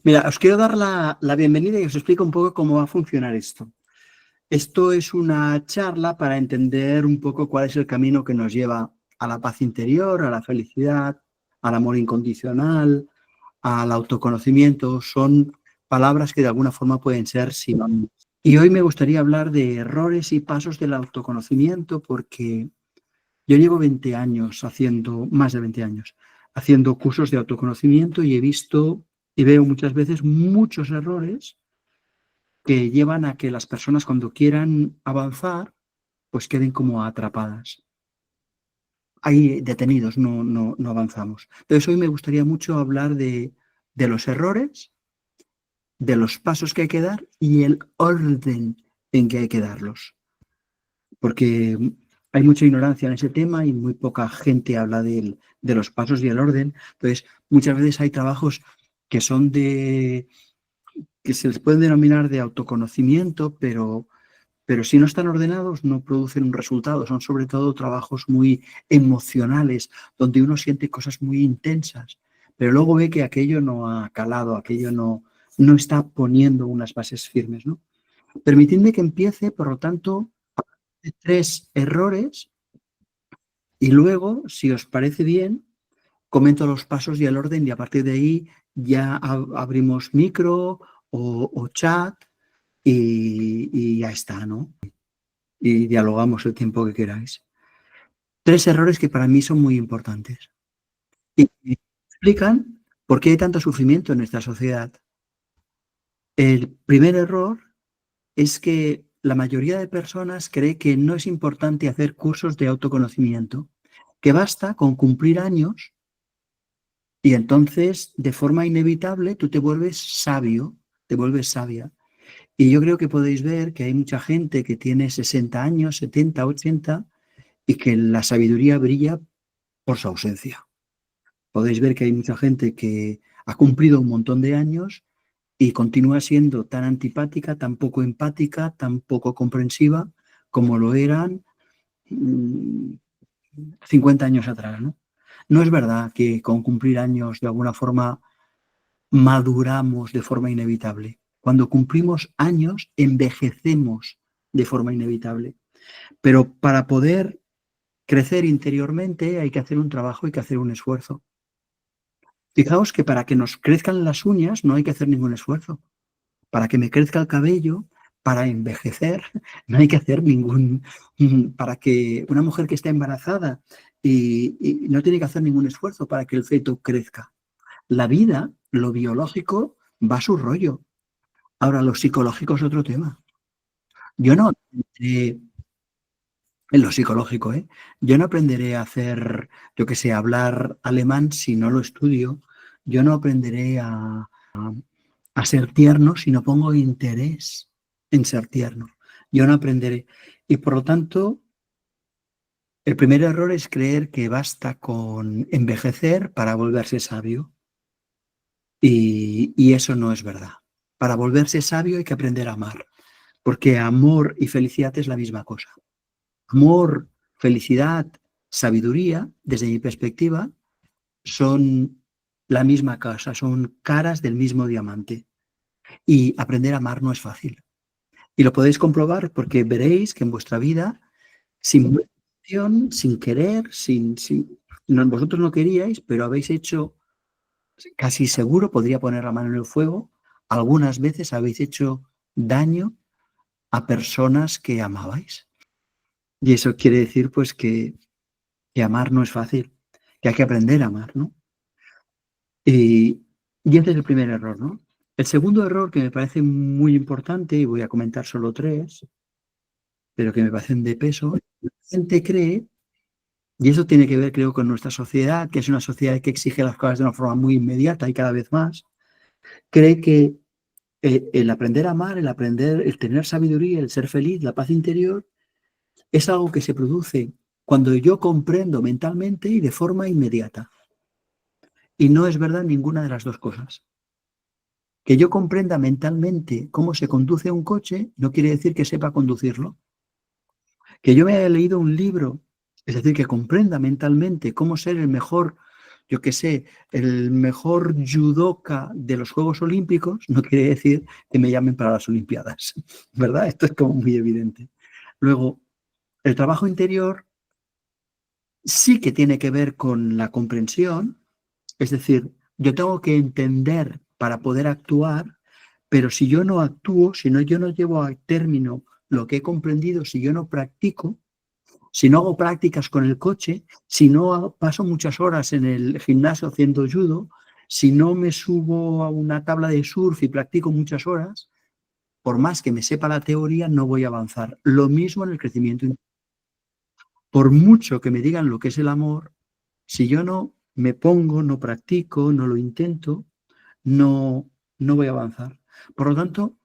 Mira, os quiero dar la bienvenida y os explico un poco cómo va a funcionar esto. Esto es una charla para entender un poco cuál es el camino que nos lleva a la paz interior, a la felicidad, al amor incondicional, al autoconocimiento. Son palabras que de alguna forma pueden ser sinónimos. Y hoy me gustaría hablar de errores y pasos del autoconocimiento porque yo llevo 20 años haciendo, más de 20 años, haciendo cursos de autoconocimiento y he visto y veo muchas veces muchos errores que llevan a que las personas cuando quieran avanzar, pues queden como atrapadas. Ahí detenidos, no avanzamos. Entonces hoy me gustaría mucho hablar de los errores, de los pasos que hay que dar y el orden en que hay que darlos. Porque hay mucha ignorancia en ese tema y muy poca gente habla de los pasos y el orden. Entonces, muchas veces hay trabajos que son que se les pueden denominar de autoconocimiento, pero si no están ordenados no producen un resultado. Son sobre todo trabajos muy emocionales, donde uno siente cosas muy intensas, pero luego ve que aquello no ha calado, aquello no está poniendo unas bases firmes, ¿no? Permitidme que empiece, por lo tanto, de 3 errores y luego, si os parece bien, comento los pasos y el orden y a partir de ahí ya abrimos micro o chat y ya está, ¿no? Y dialogamos el tiempo que queráis. 3 errores que para mí son muy importantes y explican por qué hay tanto sufrimiento en nuestra sociedad. El primer error es que la mayoría de personas cree que no es importante hacer cursos de autoconocimiento, que basta con cumplir años y entonces de forma inevitable tú te vuelves sabio, te vuelves sabia. Y yo creo que podéis ver que hay mucha gente que tiene 60 años, 70, 80 y que la sabiduría brilla por su ausencia. Podéis ver que hay mucha gente que ha cumplido un montón de años y continúa siendo tan antipática, tan poco empática, tan poco comprensiva como lo eran 50 años atrás, ¿no? No es verdad que con cumplir años de alguna forma maduramos de forma inevitable. Cuando cumplimos años envejecemos de forma inevitable. Pero para poder crecer interiormente hay que hacer un trabajo, hay que hacer un esfuerzo. Fijaos que para que nos crezcan las uñas no hay que hacer ningún esfuerzo. Para que me crezca el cabello, para envejecer, no hay que hacer ningún... Para que una mujer que está embarazada y no tiene que hacer ningún esfuerzo para que el feto crezca. La vida, lo biológico, va a su rollo. Ahora, lo psicológico es otro tema. Yo no aprenderé, en lo psicológico, ¿eh? Yo no aprenderé a hacer, yo que sé, hablar alemán si no lo estudio. Yo no aprenderé a ser tierno si no pongo interés en ser tierno. Yo no aprenderé. Y por lo tanto, el primer error es creer que basta con envejecer para volverse sabio. Y eso no es verdad. Para volverse sabio hay que aprender a amar, porque amor y felicidad es la misma cosa. Amor, felicidad, sabiduría, desde mi perspectiva, son la misma cosa, son caras del mismo diamante. Y aprender a amar no es fácil. Y lo podéis comprobar porque veréis que en vuestra vida, sin motivación, sin querer, vosotros no queríais, pero habéis hecho, casi seguro, podría poner la mano en el fuego, algunas veces habéis hecho daño a personas que amabais. Y eso quiere decir pues que amar no es fácil, que hay que aprender a amar, ¿no? Y, y ese es el primer error, ¿no? El segundo error que me parece muy importante, y voy a comentar solo 3, pero que me parecen de peso, la gente cree, y eso tiene que ver creo con nuestra sociedad, que es una sociedad que exige las cosas de una forma muy inmediata y cada vez más, cree que el aprender a amar, el aprender, el tener sabiduría, el ser feliz, la paz interior, es algo que se produce cuando yo comprendo mentalmente y de forma inmediata. Y no es verdad ninguna de las dos cosas. Que yo comprenda mentalmente cómo se conduce un coche no quiere decir que sepa conducirlo. Que yo me haya leído un libro, es decir, que comprenda mentalmente cómo ser el mejor yo qué sé, el mejor judoka de los Juegos Olímpicos, no quiere decir que me llamen para las Olimpiadas, ¿verdad? Esto es como muy evidente. Luego, el trabajo interior sí que tiene que ver con la comprensión, es decir, yo tengo que entender para poder actuar, pero si yo no actúo, si no, yo no llevo a término lo que he comprendido, si yo no practico, si no hago prácticas con el coche, si no paso muchas horas en el gimnasio haciendo judo, si no me subo a una tabla de surf y practico muchas horas, por más que me sepa la teoría, no voy a avanzar. Lo mismo en el crecimiento. Por mucho que me digan lo que es el amor, si yo no me pongo, no practico, no lo intento, no voy a avanzar. Por lo tanto,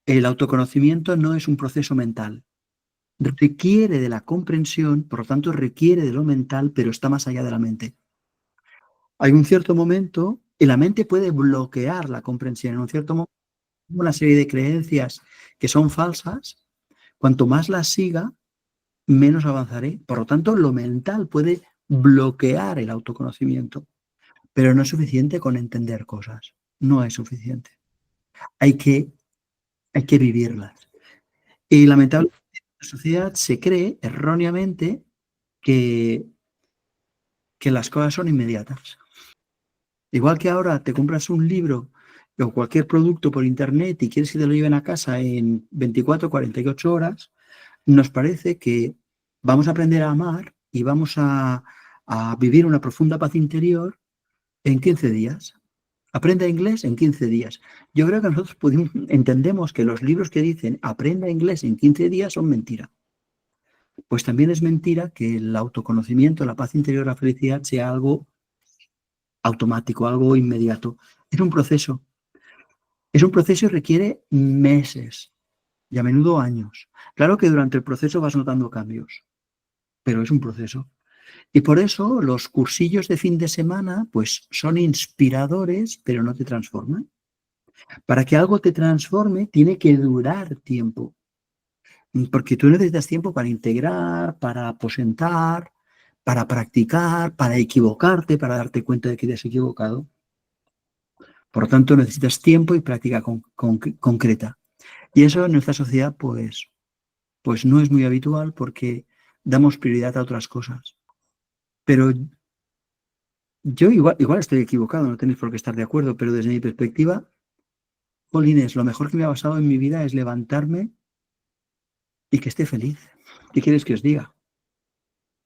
el autoconocimiento no es un proceso mental. Requiere de la comprensión, por lo tanto requiere de lo mental, pero está más allá de la mente. Hay un cierto momento, y la mente puede bloquear la comprensión. En un cierto momento, una serie de creencias que son falsas, cuanto más las siga, menos avanzaré. Por lo tanto, lo mental puede bloquear el autoconocimiento, pero no es suficiente con entender cosas. No es suficiente. Hay que, hay que vivirlas. Y lamentablemente en la sociedad se cree erróneamente que, que las cosas son inmediatas. Igual que ahora te compras un libro o cualquier producto por internet y quieres que te lo lleven a casa en 24 o 48 horas, nos parece que vamos a aprender a amar y vamos a vivir una profunda paz interior en 15 días. Aprenda inglés en 15 días. Yo creo que nosotros entendemos que los libros que dicen aprenda inglés en 15 días son mentira. Pues también es mentira que el autoconocimiento, la paz interior, la felicidad sea algo automático, algo inmediato. Es un proceso. Es un proceso y requiere meses y a menudo años. Claro que durante el proceso vas notando cambios, pero es un proceso. Y por eso los cursillos de fin de semana pues son inspiradores, pero no te transforman. Para que algo te transforme tiene que durar tiempo, porque tú necesitas tiempo para integrar, para aposentar, para practicar, para equivocarte, para darte cuenta de que te has equivocado. Por lo tanto, necesitas tiempo y práctica concreta. Y eso en nuestra sociedad, pues no es muy habitual porque damos prioridad a otras cosas. Pero yo igual estoy equivocado, no tenéis por qué estar de acuerdo, pero desde mi perspectiva, Polines, lo mejor que me ha pasado en mi vida es levantarme y que esté feliz. ¿Qué quieres que os diga?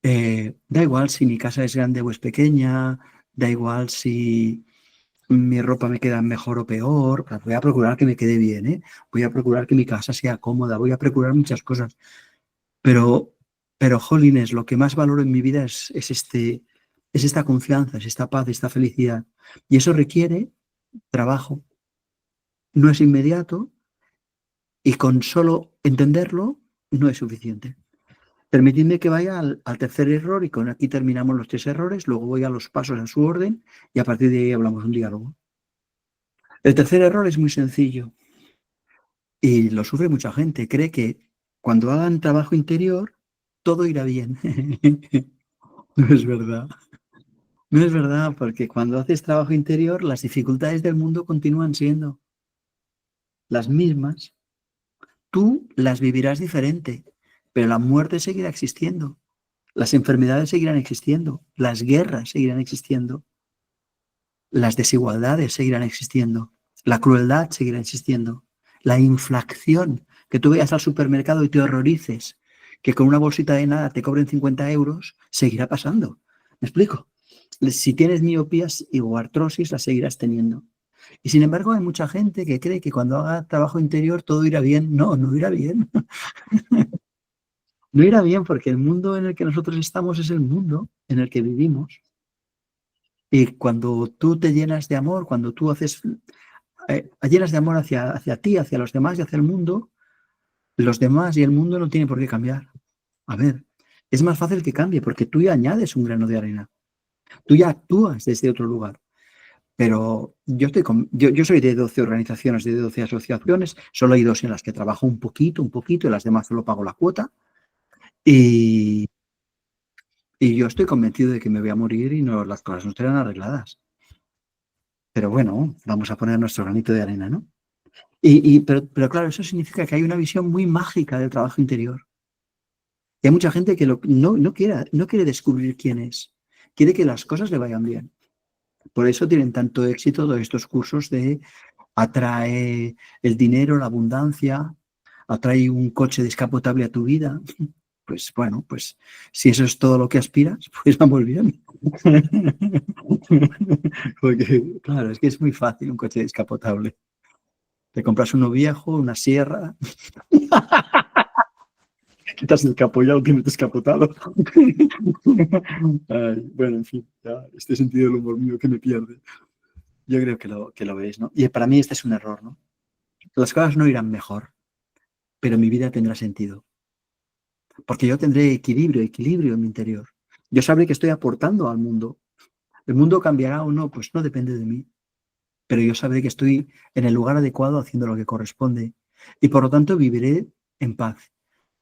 Da igual si mi casa es grande o es pequeña, da igual si mi ropa me queda mejor o peor, voy a procurar que me quede bien, ¿eh? Voy a procurar que mi casa sea cómoda, voy a procurar muchas cosas, pero, jolines, lo que más valoro en mi vida es esta confianza, es esta paz, esta felicidad. Y eso requiere trabajo. No es inmediato y con solo entenderlo no es suficiente. Permitidme que vaya al tercer error y con aquí terminamos los tres errores, luego voy a los pasos en su orden y a partir de ahí hablamos un diálogo. El tercer error es muy sencillo y lo sufre mucha gente. Cree que cuando hagan trabajo interior, todo irá bien. No es verdad. No es verdad, porque cuando haces trabajo interior, las dificultades del mundo continúan siendo las mismas. Tú las vivirás diferente, pero la muerte seguirá existiendo. Las enfermedades seguirán existiendo, las guerras seguirán existiendo, las desigualdades seguirán existiendo, la crueldad seguirá existiendo, la inflación, que tú vayas al supermercado y te horrorices, que con una bolsita de nada te cobren 50 euros, seguirá pasando. ¿Me explico? Si tienes miopías o artrosis, las seguirás teniendo. Y sin embargo, hay mucha gente que cree que cuando haga trabajo interior todo irá bien. No, no irá bien. No irá bien porque el mundo en el que nosotros estamos es el mundo en el que vivimos. Y cuando tú te llenas de amor, cuando tú llenas de amor hacia ti, hacia los demás y hacia el mundo, los demás y el mundo no tienen por qué cambiar. A ver, es más fácil que cambie porque tú ya añades un grano de arena. Tú ya actúas desde otro lugar. Pero yo soy de 12 organizaciones, de 12 asociaciones, solo hay dos en las que trabajo un poquito, y las demás solo pago la cuota. Y, Y yo estoy convencido de que me voy a morir y no, las cosas no estarán arregladas. Pero bueno, vamos a poner nuestro granito de arena, ¿no? Pero claro, eso significa que hay una visión muy mágica del trabajo interior. Y hay mucha gente que no quiere descubrir quién es. Quiere que las cosas le vayan bien. Por eso tienen tanto éxito todos estos cursos de atrae el dinero, la abundancia, atrae un coche descapotable a tu vida. Pues bueno, pues si eso es todo lo que aspiras, pues vamos bien. Porque, claro, es que es muy fácil un coche descapotable. Te compras uno viejo, una sierra, quitas el capó y ya lo tienes descapotado. Ay, bueno, en fin, ya, este sentido del humor mío que me pierde. Yo creo que lo veis, ¿no? Y para mí este es un error, ¿no? Las cosas no irán mejor, pero mi vida tendrá sentido. Porque yo tendré equilibrio en mi interior. Yo sabré que estoy aportando al mundo. El mundo cambiará o no, pues no depende de mí. Pero yo sabré que estoy en el lugar adecuado haciendo lo que corresponde. Y por lo tanto viviré en paz.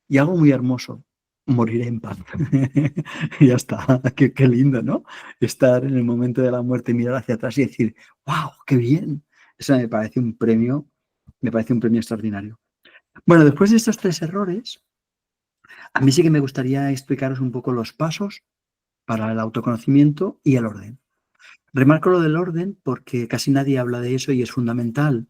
Y algo muy hermoso, moriré en paz. Y ya está, qué lindo, ¿no? Estar en el momento de la muerte, mirar hacia atrás y decir, wow, qué bien. Eso me parece un premio extraordinario. Bueno, después de estos tres errores, a mí sí que me gustaría explicaros un poco los pasos para el autoconocimiento y el orden. Remarco lo del orden porque casi nadie habla de eso y es fundamental.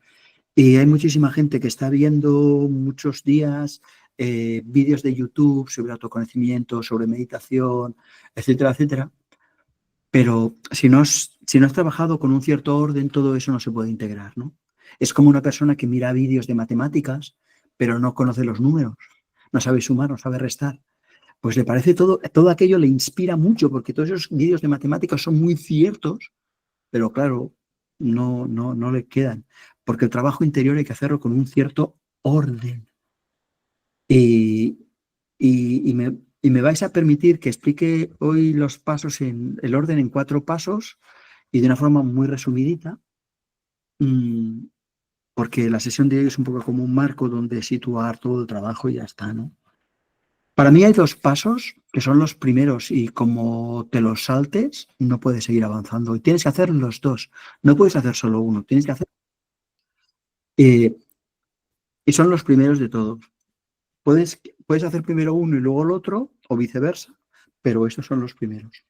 Y hay muchísima gente que está viendo muchos días vídeos de YouTube sobre autoconocimiento, sobre meditación, etcétera, etcétera. Pero si no has trabajado con un cierto orden, todo eso no se puede integrar, ¿no? Es como una persona que mira vídeos de matemáticas, pero no conoce los números, no sabe sumar, no sabe restar. Pues le parece todo aquello le inspira mucho, porque todos esos vídeos de matemáticas son muy ciertos, pero claro, no le quedan, porque el trabajo interior hay que hacerlo con un cierto orden. Y, y me vais a permitir que explique hoy los pasos en el orden en 4 pasos y de una forma muy resumidita, mm, porque la sesión de hoy es un poco como un marco donde situar todo el trabajo y ya está, ¿no? Para mí hay 2 pasos que son los primeros y como te los saltes, no puedes seguir avanzando. Y tienes que hacer los dos. No puedes hacer solo uno. Tienes que hacer. eh, y son los primeros de todos. Puedes hacer primero uno y luego el otro, o viceversa, pero estos son los primeros.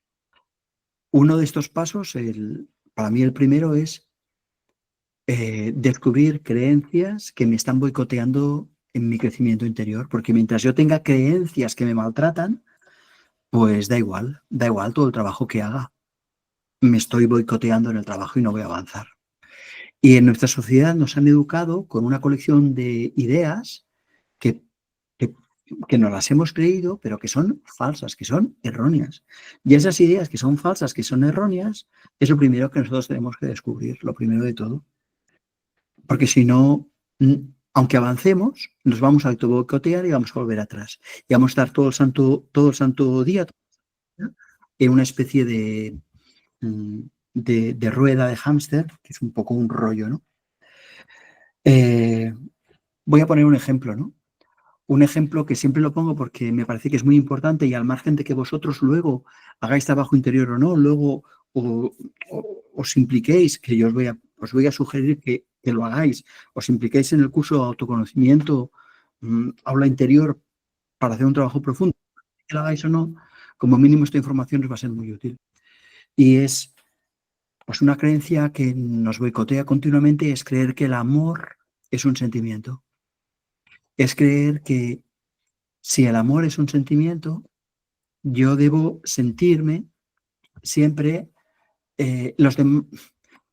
Uno de estos pasos, para mí el primero es descubrir creencias que me están boicoteando en mi crecimiento interior, porque mientras yo tenga creencias que me maltratan, pues da igual todo el trabajo que haga. Me estoy boicoteando en el trabajo y no voy a avanzar. Y en nuestra sociedad nos han educado con una colección de ideas que, que, que nos las hemos creído, pero que son falsas, que son erróneas. Y esas ideas que son falsas, que son erróneas, es lo primero que nosotros tenemos que descubrir, lo primero de todo. Porque si no, aunque avancemos, nos vamos a auto-boicotear y vamos a volver atrás. Y vamos a estar todo el santo día en una especie de rueda de hámster, que es un poco un rollo, ¿no? Eh, Voy a poner un ejemplo, ¿no? Un ejemplo que siempre lo pongo porque me parece que es muy importante y al margen de que vosotros luego hagáis trabajo interior o no, luego os impliquéis, que yo os voy a sugerir que lo hagáis, os impliquéis en el curso de autoconocimiento, aula interior, para hacer un trabajo profundo, que lo hagáis o no, como mínimo esta información os va a ser muy útil. Y es pues una creencia que nos boicotea continuamente, es creer que el amor es un sentimiento. Es creer que si el amor es un sentimiento, yo debo sentirme siempre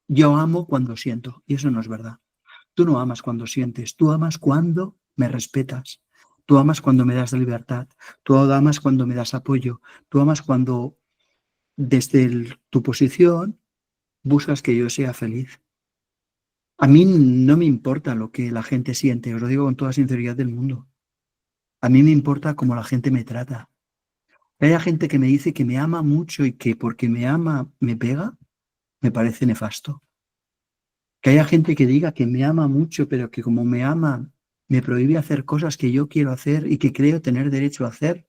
yo amo cuando siento, y eso no es verdad. Tú no amas cuando sientes, tú amas cuando me respetas, tú amas cuando me das libertad, tú amas cuando me das apoyo, tú amas cuando desde tu posición buscas que yo sea feliz. A mí no me importa lo que la gente siente, os lo digo con toda sinceridad del mundo. A mí me importa cómo la gente me trata. Que haya gente que me dice que me ama mucho y que porque me ama me pega, me parece nefasto. Que haya gente que diga que me ama mucho, pero que como me ama me prohíbe hacer cosas que yo quiero hacer y que creo tener derecho a hacer,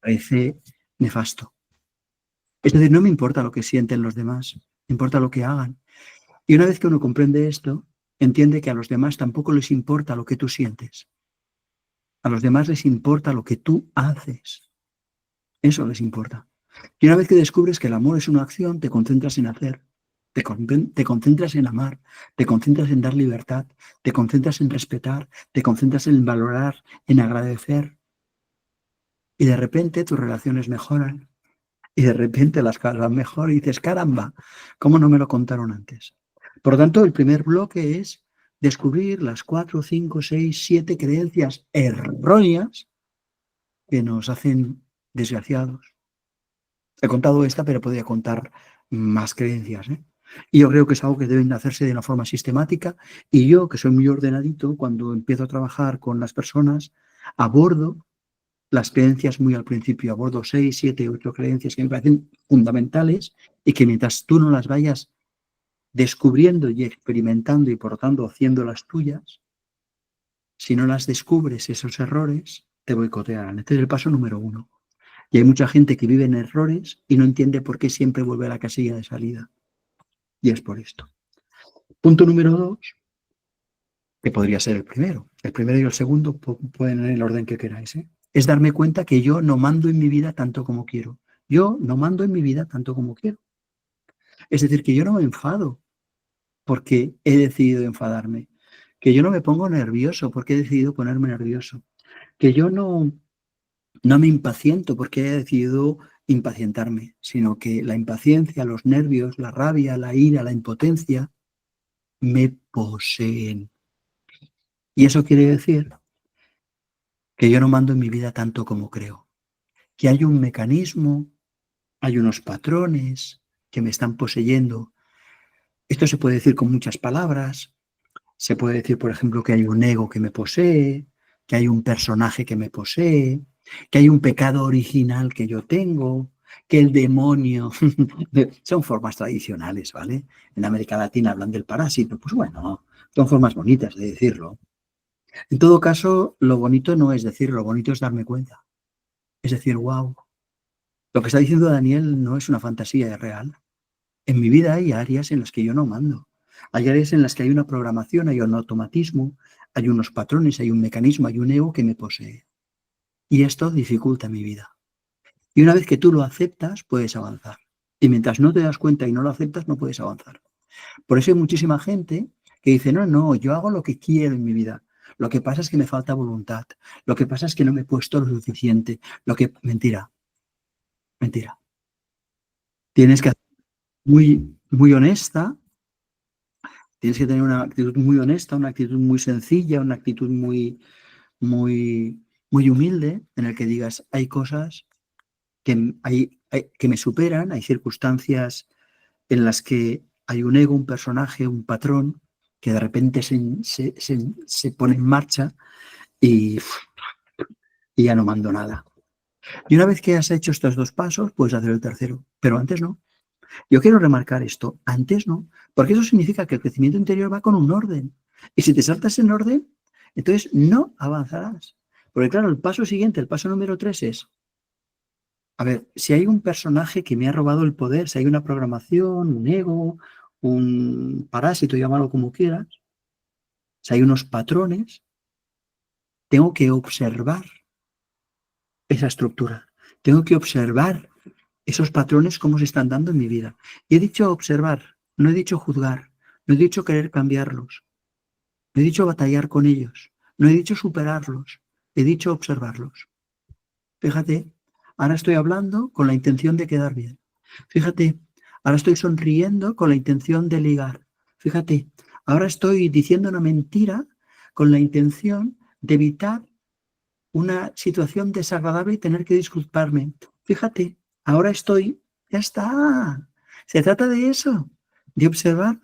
parece nefasto. Es decir, no me importa lo que sienten los demás, me importa lo que hagan. Y una vez que uno comprende esto, entiende que a los demás tampoco les importa lo que tú sientes. A los demás les importa lo que tú haces. Eso les importa. Y una vez que descubres que el amor es una acción, te concentras en hacer, te concentras en amar, te concentras en dar libertad, te concentras en respetar, te concentras en valorar, en agradecer. Y de repente tus relaciones mejoran. Y de repente las cosas van mejor y dices, caramba, ¿cómo no me lo contaron antes? Por lo tanto, el primer bloque es descubrir las 4, 5, 6, 7 creencias erróneas que nos hacen desgraciados. He contado esta, pero podría contar más creencias, ¿eh? Y yo creo que es algo que deben hacerse de una forma sistemática. Y yo, que soy muy ordenadito, cuando empiezo a trabajar con las personas, abordo las creencias muy al principio, abordo 6, 7, 8 creencias que me parecen fundamentales y que mientras tú no las vayas descubriendo y experimentando y por lo tanto haciendo las tuyas, si no las descubres esos errores, te boicotearán. Este es el paso número 1. Y hay mucha gente que vive en errores y no entiende por qué siempre vuelve a la casilla de salida. Y es por esto. Punto número 2, que podría ser el primero. El primero y el segundo pueden en el orden que queráis, ¿eh? Es darme cuenta que yo no mando en mi vida tanto como quiero. Yo no mando en mi vida tanto como quiero. Es decir, que yo no me enfado porque he decidido enfadarme. Que yo no me pongo nervioso porque he decidido ponerme nervioso. Que yo no me impaciento porque he decidido impacientarme, sino que la impaciencia, los nervios, la rabia, la ira, la impotencia me poseen. Y eso quiere decir que yo no mando en mi vida tanto como creo. Que hay un mecanismo, hay unos patrones que me están poseyendo. Esto se puede decir con muchas palabras. Se puede decir, por ejemplo, que hay un ego que me posee, que hay un personaje que me posee, que hay un pecado original que yo tengo, que el demonio... Son formas tradicionales, ¿vale? En América Latina hablan del parásito. Pues bueno, son formas bonitas de decirlo. En todo caso, lo bonito no es decirlo, lo bonito es darme cuenta. Es decir, wow, lo que está diciendo Daniel no es una fantasía, es real. En mi vida hay áreas en las que yo no mando. Hay áreas en las que hay una programación, hay un automatismo, hay unos patrones, hay un mecanismo, hay un ego que me posee. Y esto dificulta mi vida. Y una vez que tú lo aceptas, puedes avanzar. Y mientras no te das cuenta y no lo aceptas, no puedes avanzar. Por eso hay muchísima gente que dice, no, no, yo hago lo que quiero en mi vida. Lo que pasa es que me falta voluntad. Lo que pasa es que no me he puesto lo suficiente. Mentira, mentira. Tienes que ser muy, muy honesta. Tienes que tener una actitud muy honesta, una actitud muy sencilla, una actitud muy, muy humilde, en el que digas, hay cosas que me superan, hay circunstancias en las que hay un ego, un personaje, un patrón, que de repente se pone en marcha y, y ya no mando nada. Y una vez que has hecho estos 2 pasos, puedes hacer el tercero, pero antes no. Yo quiero remarcar esto, antes no, porque eso significa que el crecimiento interior va con un orden. Y si te saltas en orden, entonces no avanzarás. Porque claro, el paso siguiente, el paso número 3 es, a ver, si hay un personaje que me ha robado el poder, si hay una programación, un ego, un parásito, llámalo como quieras, si hay unos patrones, tengo que observar esa estructura. Tengo que observar esos patrones cómo se están dando en mi vida. Y he dicho observar, no he dicho juzgar, no he dicho querer cambiarlos, no he dicho batallar con ellos, no he dicho superarlos, he dicho observarlos. Fíjate, ahora estoy hablando con la intención de quedar bien. Fíjate, ahora estoy sonriendo con la intención de ligar. Fíjate, ahora estoy diciendo una mentira con la intención de evitar una situación desagradable y tener que disculparme. Fíjate, ahora estoy, ya está. Se trata de eso, de observar.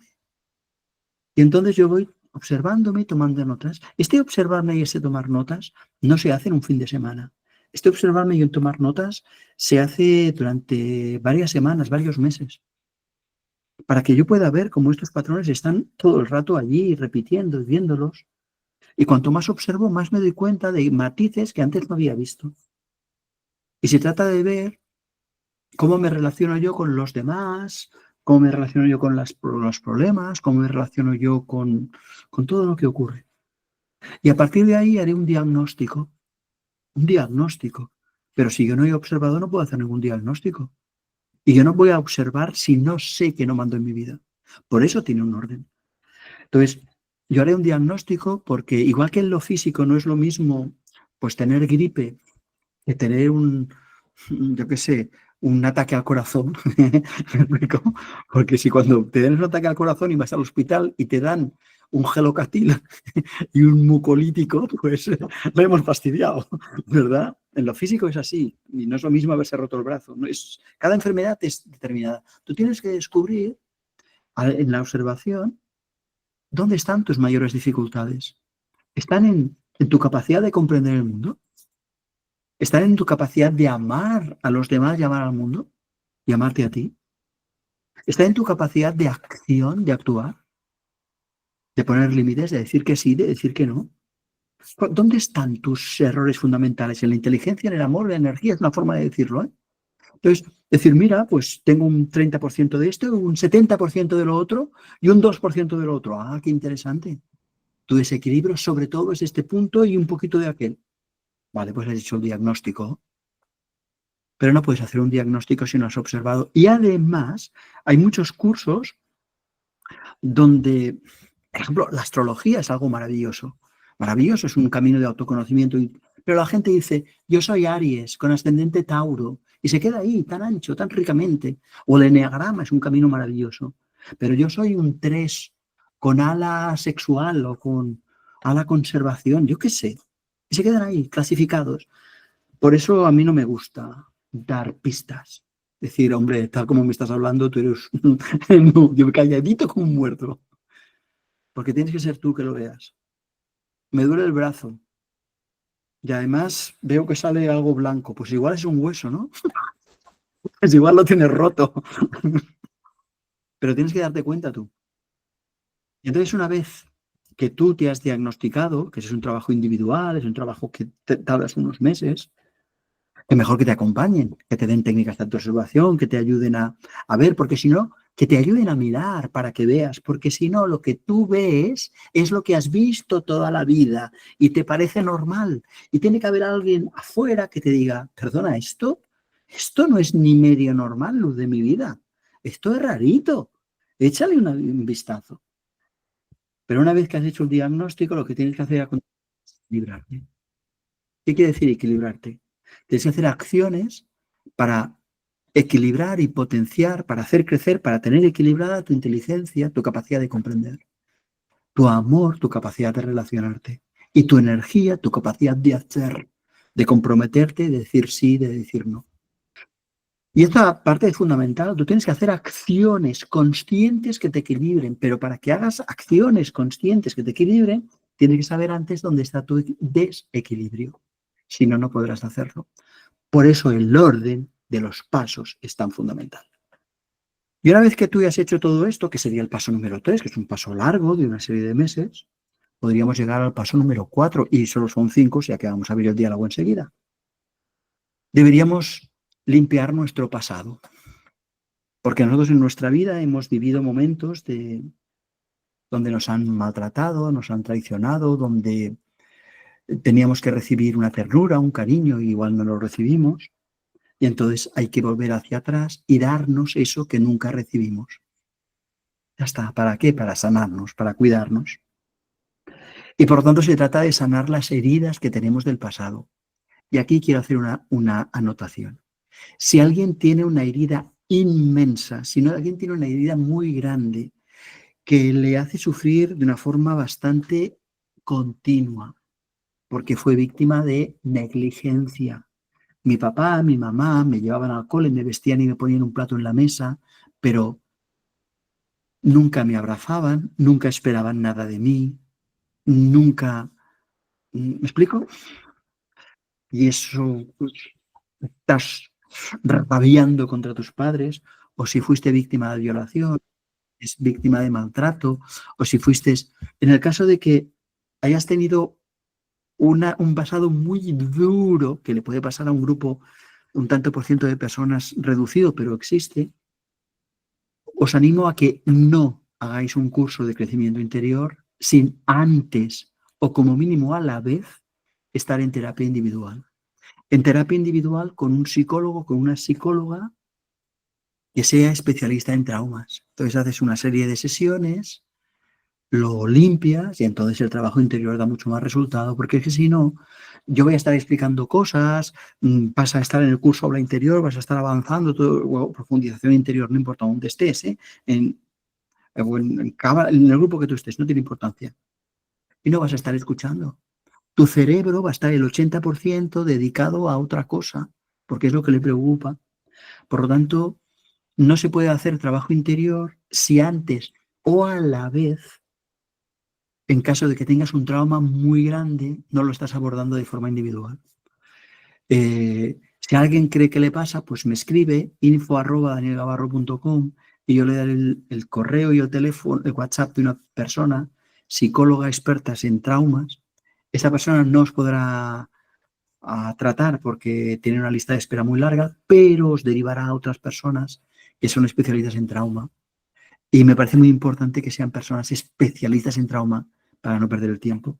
Y entonces yo voy observándome y tomando notas. Este observarme y este tomar notas no se hace en un fin de semana. Este observarme y tomar notas se hace durante varias semanas, varios meses, para que yo pueda ver cómo estos patrones están todo el rato allí repitiendo y viéndolos. Y cuanto más observo, más me doy cuenta de matices que antes no había visto. Y se trata de ver ¿Cómo me relaciono yo con los demás? ¿Cómo me relaciono yo con los problemas? ¿Cómo me relaciono yo con todo lo que ocurre? Y a partir de ahí haré un diagnóstico. Un diagnóstico. Pero si yo no he observado, no puedo hacer ningún diagnóstico. Y yo no voy a observar si no sé que no mando en mi vida. Por eso tiene un orden. Entonces, yo haré un diagnóstico porque igual que en lo físico no es lo mismo pues tener gripe que tener yo qué sé, un ataque al corazón. ¿Me explico? Porque si cuando te dan un ataque al corazón y vas al hospital y te dan un gelocatil y un mucolítico, pues lo hemos fastidiado, ¿verdad? En lo físico es así, y no es lo mismo haberse roto el brazo. No es, cada enfermedad es determinada. Tú tienes que descubrir en la observación dónde están tus mayores dificultades. ¿Están en tu capacidad de comprender el mundo? ¿Están en tu capacidad de amar a los demás y amar al mundo? ¿Y amarte a ti? ¿Está en tu capacidad de acción, de actuar, de poner límites, de decir que sí, de decir que no? ¿Dónde están tus errores fundamentales? En la inteligencia, en el amor, en la energía, es una forma de decirlo, ¿eh? Entonces, decir, mira, pues tengo un 30% de esto, un 70% de lo otro y un 2% de lo otro. Ah, qué interesante. Tu desequilibrio sobre todo es este punto y un poquito de aquel. Vale, pues has hecho el diagnóstico, pero no puedes hacer un diagnóstico si no has observado. Y además, hay muchos cursos donde, por ejemplo, la astrología es algo maravilloso. Maravilloso, es un camino de autoconocimiento. Pero la gente dice, yo soy Aries, con ascendente Tauro, y se queda ahí, tan ancho, tan ricamente. O el eneagrama es un camino maravilloso. Pero yo soy un 3 con ala sexual o con ala conservación, yo qué sé. Y se quedan ahí, clasificados. Por eso a mí no me gusta dar pistas. Decir, hombre, tal como me estás hablando, tú eres no, yo calladito como un muerto. Porque tienes que ser tú que lo veas. Me duele el brazo y además veo que sale algo blanco. Pues igual es un hueso, ¿no? Pues igual lo tienes roto. Pero tienes que darte cuenta tú. Y entonces una vez que tú te has diagnosticado, que ese es un trabajo individual, es un trabajo que te tardas unos meses, que mejor que te acompañen, que te den técnicas de autoobservación, que te ayuden a ver, porque si no, que te ayuden a mirar para que veas, porque si no, lo que tú ves es lo que has visto toda la vida y te parece normal. Y tiene que haber alguien afuera que te diga, perdona, esto no es ni medio normal, luz de mi vida. Esto es rarito. Échale un vistazo. Pero una vez que has hecho el diagnóstico, lo que tienes que hacer es equilibrarte. ¿Qué quiere decir equilibrarte? Tienes que hacer acciones para equilibrar y potenciar, para hacer crecer, para tener equilibrada tu inteligencia, tu capacidad de comprender, tu amor, tu capacidad de relacionarte y tu energía, tu capacidad de hacer, de comprometerte, de decir sí, de decir no. Y esta parte es fundamental. Tú tienes que hacer acciones conscientes que te equilibren, pero para que hagas acciones conscientes que te equilibren, tienes que saber antes dónde está tu desequilibrio. Si no, no podrás hacerlo. Por eso el orden de los pasos es tan fundamental. Y una vez que tú has hecho todo esto, que sería el paso número 3, que es un paso largo de una serie de meses, podríamos llegar al paso número 4, y solo son 5, ya que vamos a abrir el diálogo enseguida. Deberíamos limpiar nuestro pasado, porque nosotros en nuestra vida hemos vivido momentos donde nos han maltratado, nos han traicionado, donde teníamos que recibir una ternura, un cariño, y igual no lo recibimos. Y entonces hay que volver hacia atrás y darnos eso que nunca recibimos. Ya está. ¿Para qué? Para sanarnos, para cuidarnos. Y por lo tanto se trata de sanar las heridas que tenemos del pasado. Y aquí quiero hacer una anotación. Si alguien tiene una herida inmensa, si alguien tiene una herida muy grande que le hace sufrir de una forma bastante continua, porque fue víctima de negligencia. Mi papá, mi mamá me llevaban al cole, me vestían y me ponían un plato en la mesa, pero nunca me abrazaban, nunca esperaban nada de mí, nunca... ¿Me explico? Y eso, pues, estás rabiando contra tus padres, o si fuiste víctima de violación, es víctima de maltrato, o si fuiste, en el caso de que hayas tenido un pasado muy duro, que le puede pasar a un grupo un tanto por ciento de personas reducido, pero existe, os animo a que no hagáis un curso de crecimiento interior sin antes o como mínimo a la vez estar en terapia individual. En terapia individual con un psicólogo, con una psicóloga que sea especialista en traumas. Entonces haces una serie de sesiones, lo limpias y entonces el trabajo interior da mucho más resultado, porque es que si no, yo voy a estar explicando cosas, vas a estar en el curso Habla Interior, vas a estar avanzando, todo, profundización interior, no importa dónde estés, en el grupo que tú estés, no tiene importancia. Y no vas a estar escuchando. Tu cerebro va a estar el 80% dedicado a otra cosa, porque es lo que le preocupa. Por lo tanto, no se puede hacer trabajo interior si antes o a la vez, en caso de que tengas un trauma muy grande, no lo estás abordando de forma individual. Si alguien cree que le pasa, pues me escribe info@danielgavarro.com y yo le daré el correo y el teléfono, el WhatsApp de una persona, psicóloga experta en traumas. Esa persona no os podrá tratar porque tiene una lista de espera muy larga, pero os derivará a otras personas que son especialistas en trauma. Y me parece muy importante que sean personas especialistas en trauma para no perder el tiempo.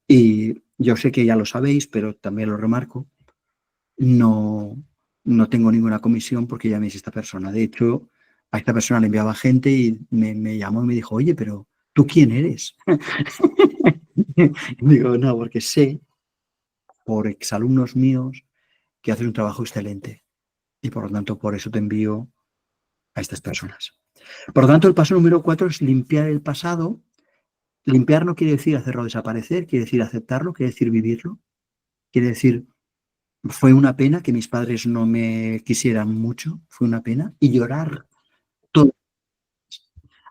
Y yo sé que ya lo sabéis, pero también lo remarco, no, no tengo ninguna comisión porque llaméis a esta persona. De hecho, a esta persona le enviaba gente y me llamó y me dijo, oye, pero ¿tú quién eres? Digo, no, porque sé por exalumnos míos que hacen un trabajo excelente y por lo tanto por eso te envío a estas personas. Por lo tanto, el paso número 4 es limpiar el pasado. Limpiar no quiere decir hacerlo desaparecer, quiere decir aceptarlo, quiere decir vivirlo, quiere decir fue una pena que mis padres no me quisieran mucho, fue una pena, y llorar todo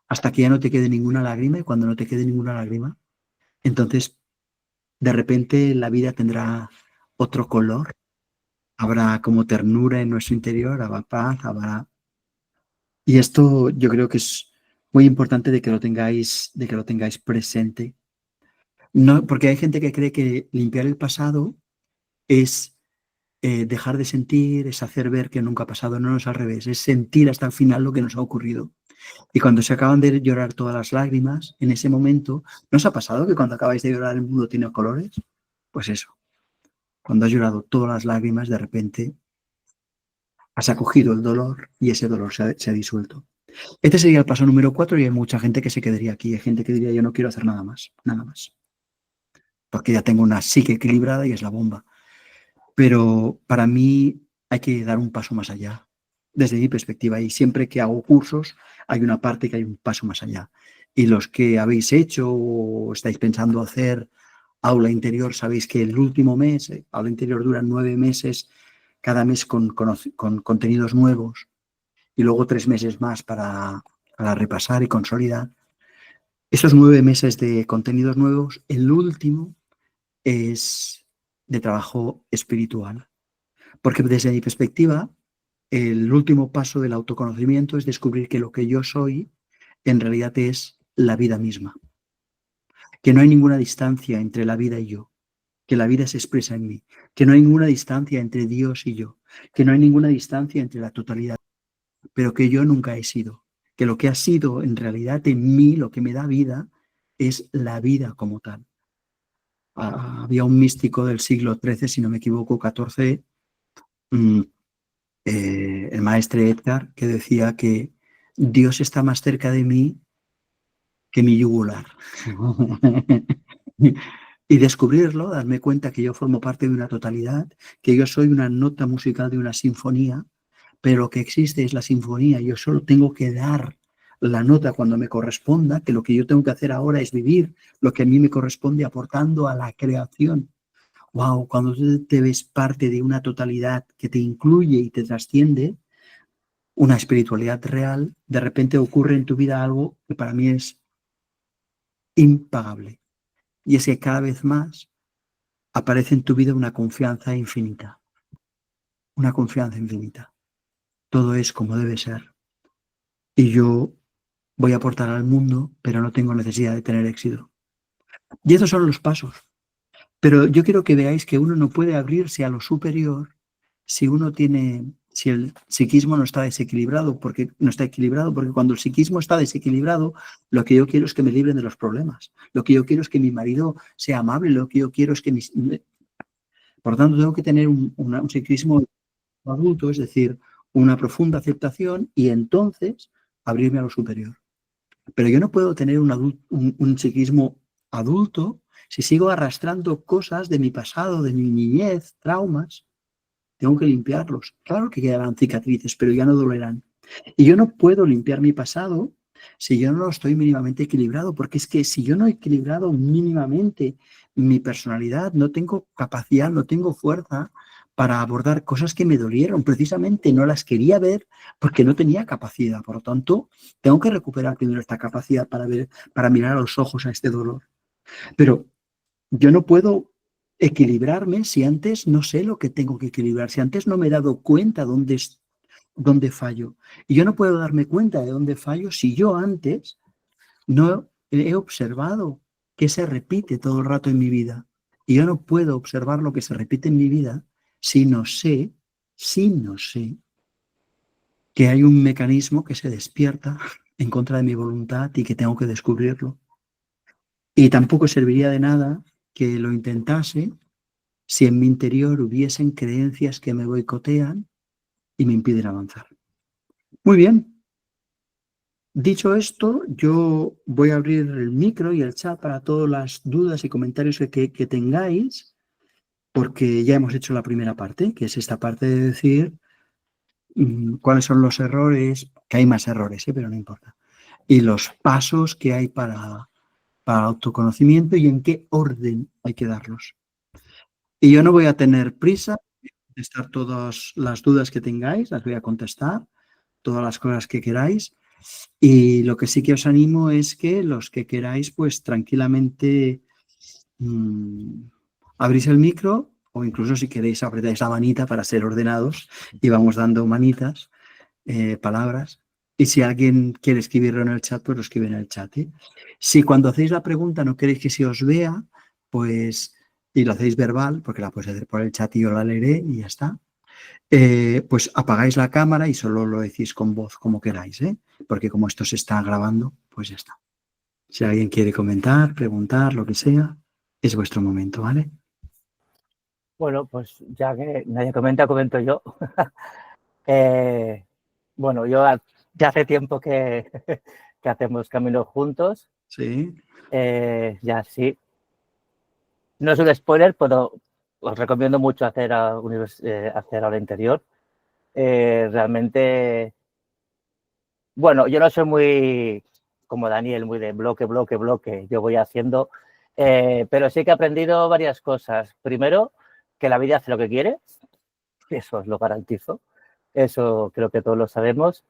hasta que ya no te quede ninguna lágrima, y cuando no te quede ninguna lágrima, entonces de repente la vida tendrá otro color, habrá como ternura en nuestro interior, habrá paz, habrá... Y esto yo creo que es muy importante de que lo tengáis presente. No, porque hay gente que cree que limpiar el pasado es dejar de sentir, es hacer ver que nunca ha pasado, no es al revés, es sentir hasta el final lo que nos ha ocurrido. Y cuando se acaban de llorar todas las lágrimas, en ese momento, ¿no os ha pasado que cuando acabáis de llorar el mundo tiene colores? Pues eso, cuando has llorado todas las lágrimas, de repente has acogido el dolor y ese dolor se ha disuelto. Este sería el paso número 4 y hay mucha gente que se quedaría aquí, hay gente que diría yo no quiero hacer nada más, porque ya tengo una psique equilibrada y es la bomba. Pero para mí hay que dar un paso más allá, desde mi perspectiva. Y siempre que hago cursos, hay una parte que hay un paso más allá. Y los que habéis hecho o estáis pensando hacer aula interior, sabéis que el último mes, aula interior dura 9 meses, cada mes con contenidos nuevos y luego 3 meses más para repasar y consolidar. Esos 9 meses de contenidos nuevos, el último es de trabajo espiritual. Porque desde mi perspectiva, el último paso del autoconocimiento es descubrir que lo que yo soy en realidad es la vida misma, que no hay ninguna distancia entre la vida y yo, que la vida se expresa en mí, que no hay ninguna distancia entre Dios y yo, que no hay ninguna distancia entre la totalidad, pero que yo nunca he sido, que lo que ha sido en realidad en mí, lo que me da vida, es la vida como tal. Había un místico del siglo XIII, si no me equivoco, XIV, el maestre Edgar, que decía que Dios está más cerca de mí que mi yugular. Y descubrirlo, darme cuenta que yo formo parte de una totalidad, que yo soy una nota musical de una sinfonía, pero lo que existe es la sinfonía. Yo solo tengo que dar la nota cuando me corresponda, que lo que yo tengo que hacer ahora es vivir lo que a mí me corresponde aportando a la creación. Wow, cuando tú te ves parte de una totalidad que te incluye y te trasciende, una espiritualidad real, de repente ocurre en tu vida algo que para mí es impagable. Y es que cada vez más aparece en tu vida una confianza infinita. Una confianza infinita. Todo es como debe ser. Y yo voy a aportar al mundo, pero no tengo necesidad de tener éxito. Y esos son los pasos. Pero yo quiero que veáis que uno no puede abrirse a lo superior si el psiquismo no está desequilibrado, porque cuando el psiquismo está desequilibrado, lo que yo quiero es que me libren de los problemas. Lo que yo quiero es que mi marido sea amable, lo que yo quiero es que por lo tanto, tengo que tener un psiquismo adulto, es decir, una profunda aceptación y entonces abrirme a lo superior. Pero yo no puedo tener un psiquismo adulto si sigo arrastrando cosas de mi pasado, de mi niñez, traumas. Tengo que limpiarlos. Claro que quedarán cicatrices, pero ya no dolerán. Y yo no puedo limpiar mi pasado si yo no lo estoy mínimamente equilibrado, porque es que si yo no he equilibrado mínimamente mi personalidad, no tengo capacidad, no tengo fuerza para abordar cosas que me dolieron. Precisamente no las quería ver porque no tenía capacidad. Por lo tanto, tengo que recuperar primero esta capacidad para ver, para mirar a los ojos a este dolor. Pero yo no puedo equilibrarme si antes no sé lo que tengo que equilibrar, si antes no me he dado cuenta dónde fallo. Y yo no puedo darme cuenta de dónde fallo si yo antes no he observado que se repite todo el rato en mi vida. Y yo no puedo observar lo que se repite en mi vida si no sé que hay un mecanismo que se despierta en contra de mi voluntad y que tengo que descubrirlo. Y tampoco serviría de nada que lo intentase si en mi interior hubiesen creencias que me boicotean y me impiden avanzar. Muy bien. Dicho esto, yo voy a abrir el micro y el chat para todas las dudas y comentarios que tengáis, porque ya hemos hecho la primera parte, que es esta parte de decir cuáles son los errores, que hay más errores, pero no importa, y los pasos que hay para autoconocimiento y en qué orden hay que darlos. Y yo no voy a tener prisa de contestar todas las dudas que tengáis, las voy a contestar, todas las cosas que queráis. Y lo que sí que os animo es que los que queráis, pues tranquilamente abrís el micro o incluso si queréis apretáis la manita para ser ordenados y vamos dando manitas, palabras. Y si alguien quiere escribirlo en el chat, pues lo escribe en el chat. Si cuando hacéis la pregunta no queréis que se os vea, pues, y lo hacéis verbal, porque la podéis hacer por el chat y yo la leeré y ya está, pues apagáis la cámara y solo lo decís con voz, como queráis, porque como esto se está grabando, pues ya está. Si alguien quiere comentar, preguntar, lo que sea, es vuestro momento, ¿vale? Bueno, pues ya que nadie comenta, comento yo. Bueno, yo ya hace tiempo que hacemos caminos juntos. Sí. Ya sí. No es un spoiler, pero os recomiendo mucho hacer ahora interior. Realmente, bueno, yo no soy muy como Daniel, muy de bloque, bloque, bloque. Yo voy haciendo, pero sí que he aprendido varias cosas. Primero, que la vida hace lo que quiere. Eso os lo garantizo. Eso creo que todos lo sabemos.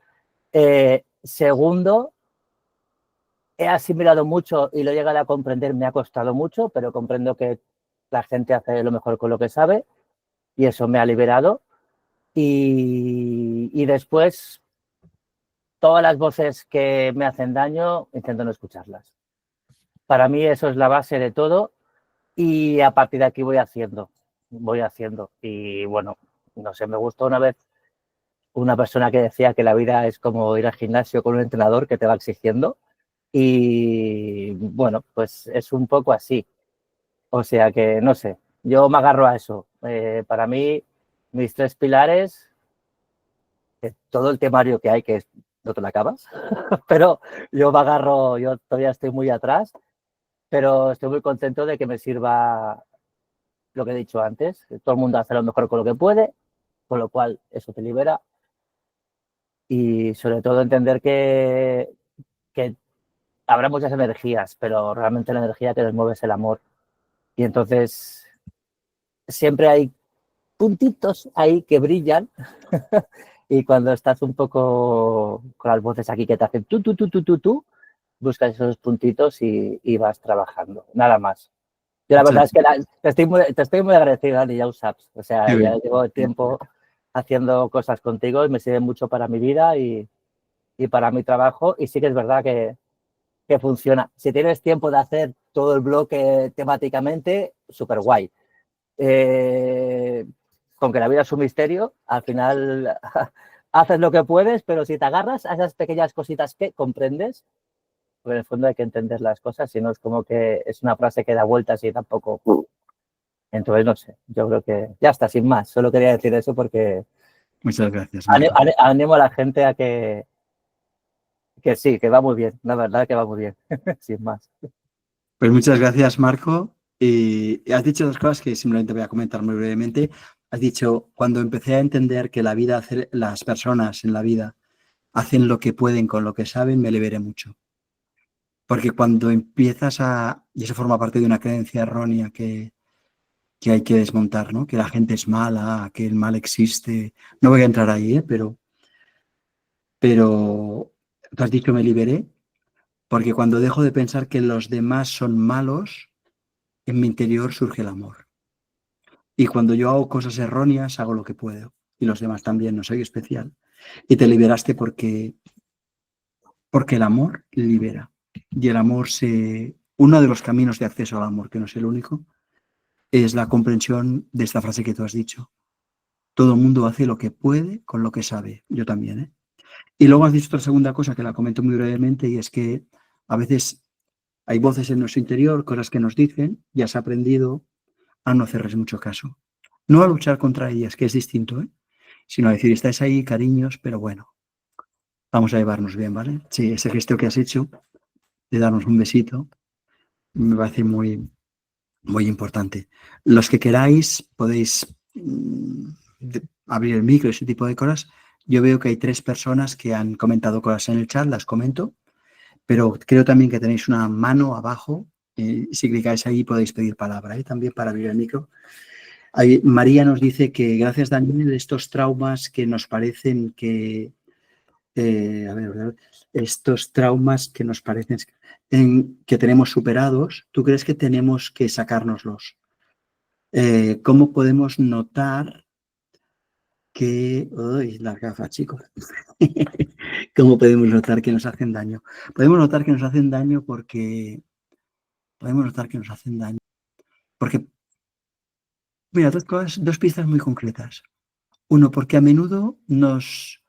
Segundo, he asimilado mucho y lo he llegado a comprender, me ha costado mucho, pero comprendo que la gente hace lo mejor con lo que sabe y eso me ha liberado. Y después, todas las voces que me hacen daño, intento no escucharlas. Para mí eso es la base de todo y a partir de aquí voy haciendo. Y bueno, no sé, me gustó una vez una persona que decía que la vida es como ir al gimnasio con un entrenador que te va exigiendo y bueno, pues es un poco así. O sea que, no sé, yo me agarro a eso. Para mí, mis tres pilares, todo el temario que hay, que no te lo acabas, pero yo me agarro, yo todavía estoy muy atrás, pero estoy muy contento de que me sirva lo que he dicho antes. Todo el mundo hace lo mejor con lo que puede, con lo cual eso te libera. Y sobre todo entender que habrá muchas energías, pero realmente la energía que nos mueve es el amor. Y entonces siempre hay puntitos ahí que brillan y cuando estás un poco con las voces aquí que te hacen tú, buscas esos puntitos y vas trabajando, nada más. Yo la verdad es que te estoy muy agradecido, Dani, ya usas. O sea, ya llevo tiempo haciendo cosas contigo y me sirve mucho para mi vida y para mi trabajo y sí que es verdad que funciona. Si tienes tiempo de hacer todo el bloque temáticamente, súper guay. con que la vida es un misterio, al final haces lo que puedes, pero si te agarras a esas pequeñas cositas que comprendes, porque en el fondo hay que entender las cosas, si no es como que es una frase que da vueltas y tampoco... Entonces, no sé, yo creo que ya está, sin más. Solo quería decir eso porque Muchas gracias, Marco. animo a la gente a que sí, que va muy bien, la verdad que va muy bien, sin más. Pues muchas gracias, Marco. Y has dicho dos cosas que simplemente voy a comentar muy brevemente. Has dicho, cuando empecé a entender que la vida, las personas en la vida hacen lo que pueden con lo que saben, me liberé mucho. Porque cuando empiezas y eso forma parte de una creencia errónea que hay que desmontar, ¿no? Que la gente es mala, que el mal existe. No voy a entrar ahí, pero tú has dicho me liberé, porque cuando dejo de pensar que los demás son malos, en mi interior surge el amor. Y cuando yo hago cosas erróneas, hago lo que puedo. Y los demás también, no soy especial. Y te liberaste porque el amor libera. Y el amor uno de los caminos de acceso al amor, que no es el único, es la comprensión de esta frase que tú has dicho. Todo el mundo hace lo que puede con lo que sabe. Yo también, ¿eh? Y luego has dicho otra segunda cosa que la comento muy brevemente y es que a veces hay voces en nuestro interior, cosas que nos dicen y has aprendido a no hacerles mucho caso. No a luchar contra ellas, que es distinto, ¿eh? Sino a decir, estáis ahí, cariños, pero bueno, vamos a llevarnos bien, ¿vale? Sí, ese gesto que has hecho de darnos un besito me parece muy, muy importante. Los que queráis podéis abrir el micro y ese tipo de cosas. Yo veo que hay 3 personas que han comentado cosas en el chat, las comento, pero creo también que tenéis una mano abajo y si clicáis ahí podéis pedir palabra, ¿eh? También para abrir el micro. Ahí, María nos dice que gracias, Daniel, de estos traumas que nos parecen que, estos traumas que nos parecen que tenemos superados, ¿tú crees que tenemos que sacárnoslos? ¿Cómo podemos notar que... Uy, las gafas, chicos. ¿Cómo podemos notar que nos hacen daño? Podemos notar que nos hacen daño porque... Podemos notar que nos hacen daño. Porque, mira, dos pistas muy concretas. Uno, porque a menudo nos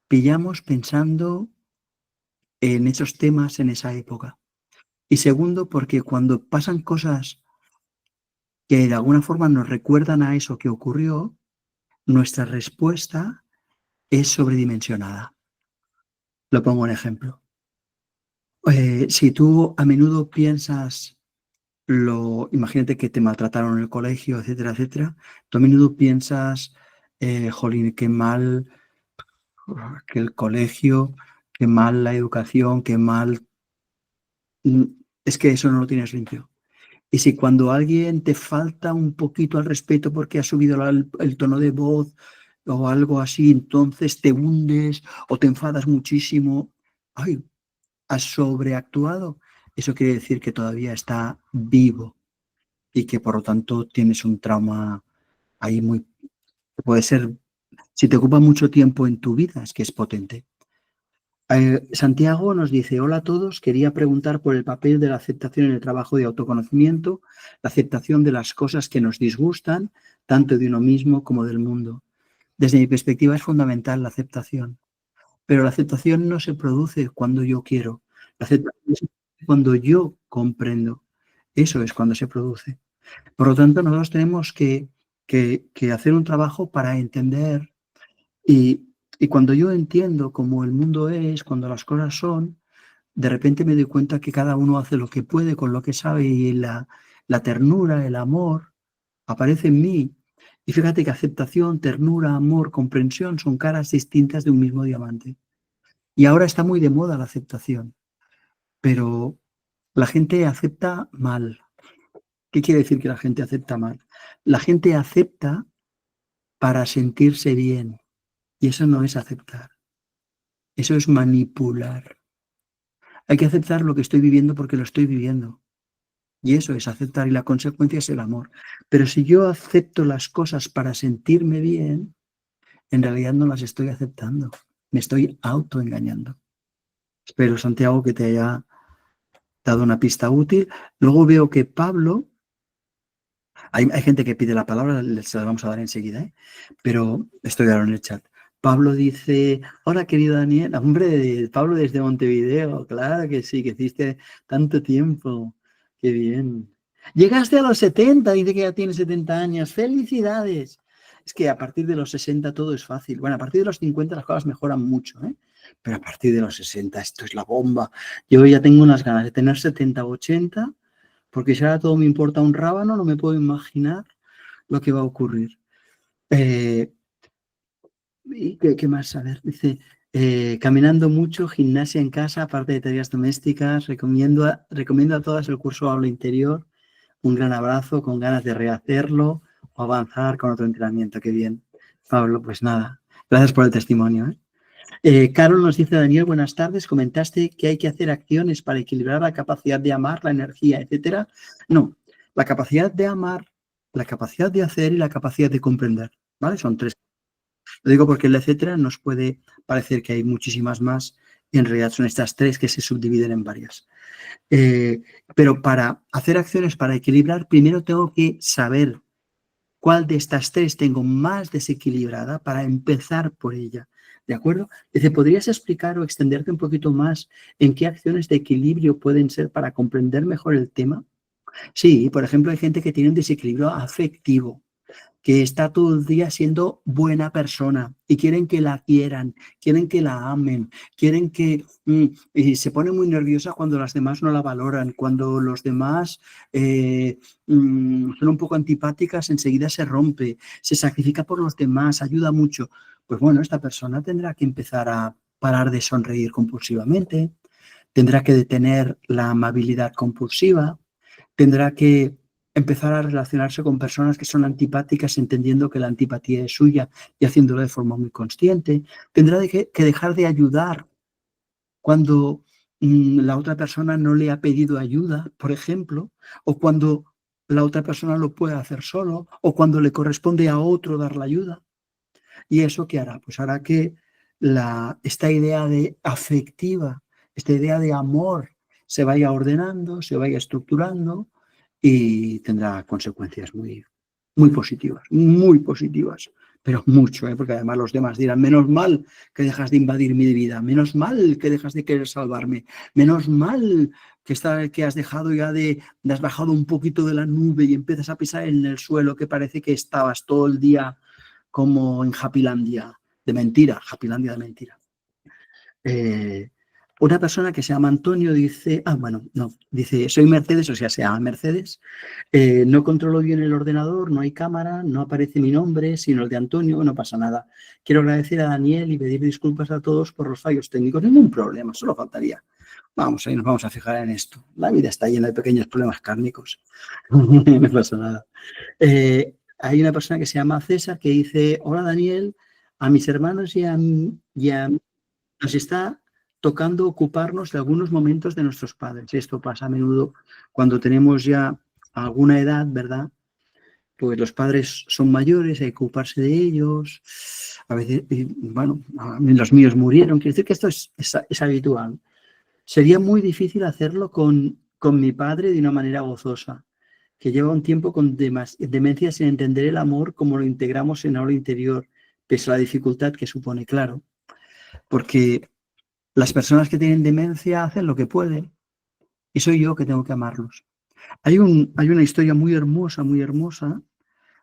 pillamos pensando en esos temas en esa época. Y segundo, porque cuando pasan cosas que de alguna forma nos recuerdan a eso que ocurrió, nuestra respuesta es sobredimensionada. Lo pongo en ejemplo. Si tú a menudo piensas imagínate que te maltrataron en el colegio, etcétera, etcétera, tú a menudo piensas, jolín, qué mal que el colegio, qué mal la educación, qué mal... Es que eso no lo tienes limpio. Y si cuando alguien te falta un poquito al respeto porque ha subido el tono de voz o algo así, entonces te hundes o te enfadas muchísimo, ay, has sobreactuado. Eso quiere decir que todavía está vivo y que por lo tanto tienes un trauma ahí puede ser, si te ocupa mucho tiempo en tu vida, es que es potente. Santiago nos dice, hola a todos, quería preguntar por el papel de la aceptación en el trabajo de autoconocimiento, la aceptación de las cosas que nos disgustan, tanto de uno mismo como del mundo. Desde mi perspectiva es fundamental la aceptación, pero la aceptación no se produce cuando yo quiero, la aceptación es cuando yo comprendo, eso es cuando se produce. Por lo tanto, nosotros tenemos que hacer un trabajo para entender y cuando yo entiendo cómo el mundo es, cuando las cosas son, de repente me doy cuenta que cada uno hace lo que puede con lo que sabe y la ternura, el amor, aparece en mí. Y fíjate que aceptación, ternura, amor, comprensión son caras distintas de un mismo diamante. Y ahora está muy de moda la aceptación, pero la gente acepta mal. ¿Qué quiere decir que la gente acepta mal? La gente acepta para sentirse bien y eso no es aceptar, eso es manipular. Hay que aceptar lo que estoy viviendo porque lo estoy viviendo. Y eso es aceptar y la consecuencia es el amor. Pero si yo acepto las cosas para sentirme bien, en realidad no las estoy aceptando. Me estoy autoengañando. Espero, Santiago, que te haya dado una pista útil. Luego veo que Pablo Hay gente que pide la palabra, se la vamos a dar enseguida, ¿eh? Pero estoy ahora en el chat. Pablo dice, hola querido Daniel, hombre, Pablo desde Montevideo, claro que sí, que hiciste tanto tiempo, qué bien. Llegaste a los 70, dice que ya tienes 70 años, felicidades. Es que a partir de los 60 todo es fácil. Bueno, a partir de los 50 las cosas mejoran mucho, ¿eh? Pero a partir de los 60 esto es la bomba. Yo ya tengo unas ganas de tener 70 o 80, porque si ahora todo me importa un rábano, no me puedo imaginar lo que va a ocurrir. ¿Y qué más? A ver, dice, caminando mucho, gimnasia en casa, aparte de tareas domésticas, recomiendo a todas el curso Habla Interior. Un gran abrazo, con ganas de rehacerlo o avanzar con otro entrenamiento. Qué bien. Pablo, pues nada, gracias por el testimonio, ¿eh? Carol nos dice, Daniel, buenas tardes. Comentaste que hay que hacer acciones para equilibrar la capacidad de amar, la energía, etcétera. No, la capacidad de amar, la capacidad de hacer y la capacidad de comprender, ¿vale? Son tres. Lo digo porque el etcétera nos puede parecer que hay muchísimas más y en realidad son estas tres que se subdividen en varias. Pero para hacer acciones para equilibrar, primero tengo que saber cuál de estas tres tengo más desequilibrada para empezar por ella. ¿De acuerdo? Dice, ¿podrías explicar o extenderte un poquito más en qué acciones de equilibrio pueden ser para comprender mejor el tema? Sí, por ejemplo, hay gente que tiene un desequilibrio afectivo, que está todo el día siendo buena persona y quieren que la quieran, quieren que la amen, quieren que y se pone muy nerviosa cuando las demás no la valoran, cuando los demás son un poco antipáticas, enseguida se rompe, se sacrifica por los demás, ayuda mucho. Pues bueno, esta persona tendrá que empezar a parar de sonreír compulsivamente, tendrá que detener la amabilidad compulsiva, tendrá que empezar a relacionarse con personas que son antipáticas, entendiendo que la antipatía es suya y haciéndolo de forma muy consciente. Tendrá que dejar de ayudar cuando la otra persona no le ha pedido ayuda, por ejemplo, o cuando la otra persona lo puede hacer solo, o cuando le corresponde a otro dar la ayuda. ¿Y eso qué hará? Pues hará que esta idea de afectiva, esta idea de amor, se vaya ordenando, se vaya estructurando y tendrá consecuencias muy positivas, pero mucho, ¿eh? Porque además los demás dirán, menos mal que dejas de invadir mi vida, menos mal que dejas de querer salvarme, menos mal que has dejado ya has bajado un poquito de la nube y empiezas a pisar en el suelo que parece que estabas todo el día como en Happylandia de mentira, Happylandia de mentira. Una persona que se llama Antonio dice, dice, soy Mercedes, o sea, se llama Mercedes, no controlo bien el ordenador, no hay cámara, no aparece mi nombre, sino el de Antonio, no pasa nada. Quiero agradecer a Daniel y pedir disculpas a todos por los fallos técnicos, ningún problema, solo faltaría. Vamos, ahí nos vamos a fijar en esto. La vida está llena de pequeños problemas kármicos. No pasa nada. Hay una persona que se llama César que dice, hola Daniel, a mis hermanos nos está tocando ocuparnos de algunos momentos de nuestros padres. Esto pasa a menudo cuando tenemos ya alguna edad, ¿verdad? Pues los padres son mayores, hay que ocuparse de ellos. A veces, bueno, los míos murieron. Quiere decir que esto es habitual. Sería muy difícil hacerlo con mi padre de una manera gozosa, que lleva un tiempo con demencia sin entender el amor como lo integramos en aula interior, pese a la dificultad que supone, claro. Porque las personas que tienen demencia hacen lo que pueden y soy yo que tengo que amarlos. Hay una historia muy hermosa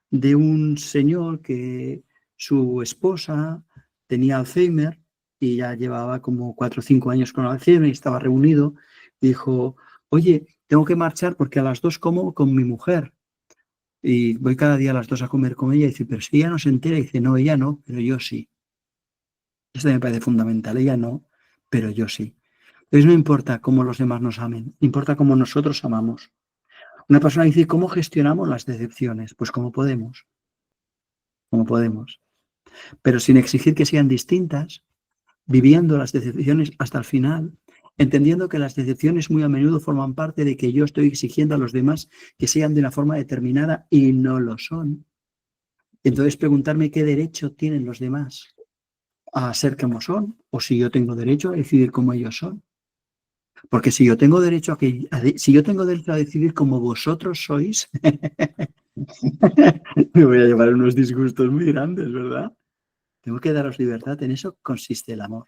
de un señor que su esposa tenía Alzheimer y ya llevaba como 4 o 5 años con Alzheimer y estaba reunido y dijo, oye, tengo que marchar porque a las 2 como con mi mujer y voy cada día a las 2 a comer con ella y dice, pero si ella no se entera, y dice, no, ella no, pero yo sí. Esto me parece fundamental, ella no, pero yo sí. Entonces no importa cómo los demás nos amen, importa cómo nosotros amamos. Una persona dice, ¿cómo gestionamos las decepciones? Pues como podemos, pero sin exigir que sean distintas, viviendo las decepciones hasta el final, entendiendo que las decepciones muy a menudo forman parte de que yo estoy exigiendo a los demás que sean de una forma determinada y no lo son. Entonces preguntarme qué derecho tienen los demás a ser como son o si yo tengo derecho a decidir cómo ellos son. Porque si yo tengo derecho a decidir como vosotros sois, Me voy a llevar unos disgustos muy grandes, ¿verdad? Tengo que daros libertad. En eso consiste el amor.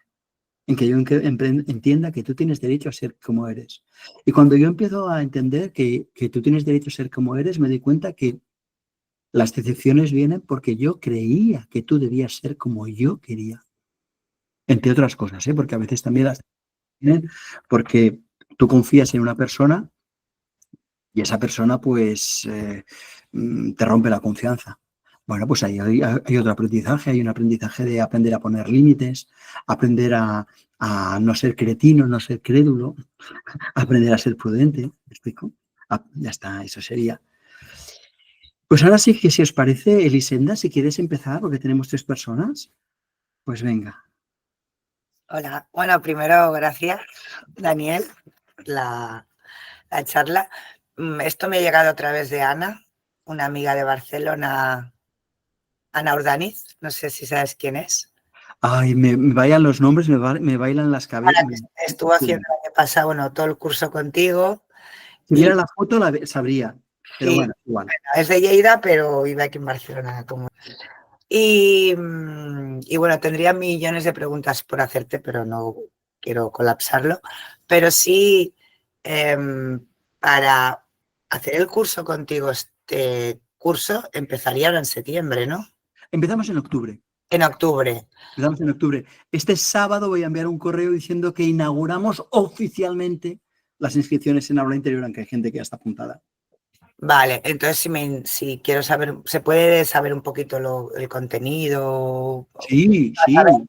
En que yo entienda que tú tienes derecho a ser como eres. Y cuando yo empiezo a entender que tú tienes derecho a ser como eres, me doy cuenta que las decepciones vienen porque yo creía que tú debías ser como yo quería. Entre otras cosas, ¿eh? Porque a veces también las vienen porque tú confías en una persona y esa persona pues te rompe la confianza. Bueno, pues ahí hay otro aprendizaje, hay un aprendizaje de aprender a poner límites, aprender a no ser cretino, no ser crédulo, aprender a ser prudente, ¿me explico? Ya está, eso sería. Pues ahora sí que si os parece, Elisenda, si quieres empezar, porque tenemos 3 personas, pues venga. Hola, bueno, primero gracias, Daniel, la, la charla. Esto me ha llegado a través de Ana, una amiga de Barcelona, Ana Urdaniz, no sé si sabes quién es. Ay, me bailan los nombres, me bailan las cabezas. Estuvo haciendo el año pasado, bueno, todo el curso contigo. Si viera la foto, sabría, pero Sí, bueno, igual. es de Lleida, pero vive aquí en Barcelona. Y bueno, tendría millones de preguntas por hacerte, pero no quiero colapsarlo. Pero sí, para hacer el curso contigo, este curso empezaría ahora en septiembre, ¿no? Empezamos en octubre. En octubre. Empezamos en octubre. Este sábado voy a enviar un correo diciendo que inauguramos oficialmente las inscripciones en Aula Interior, aunque hay gente que ya está apuntada. Vale, entonces si quiero saber, ¿se puede saber un poquito el contenido? Sí, sí. O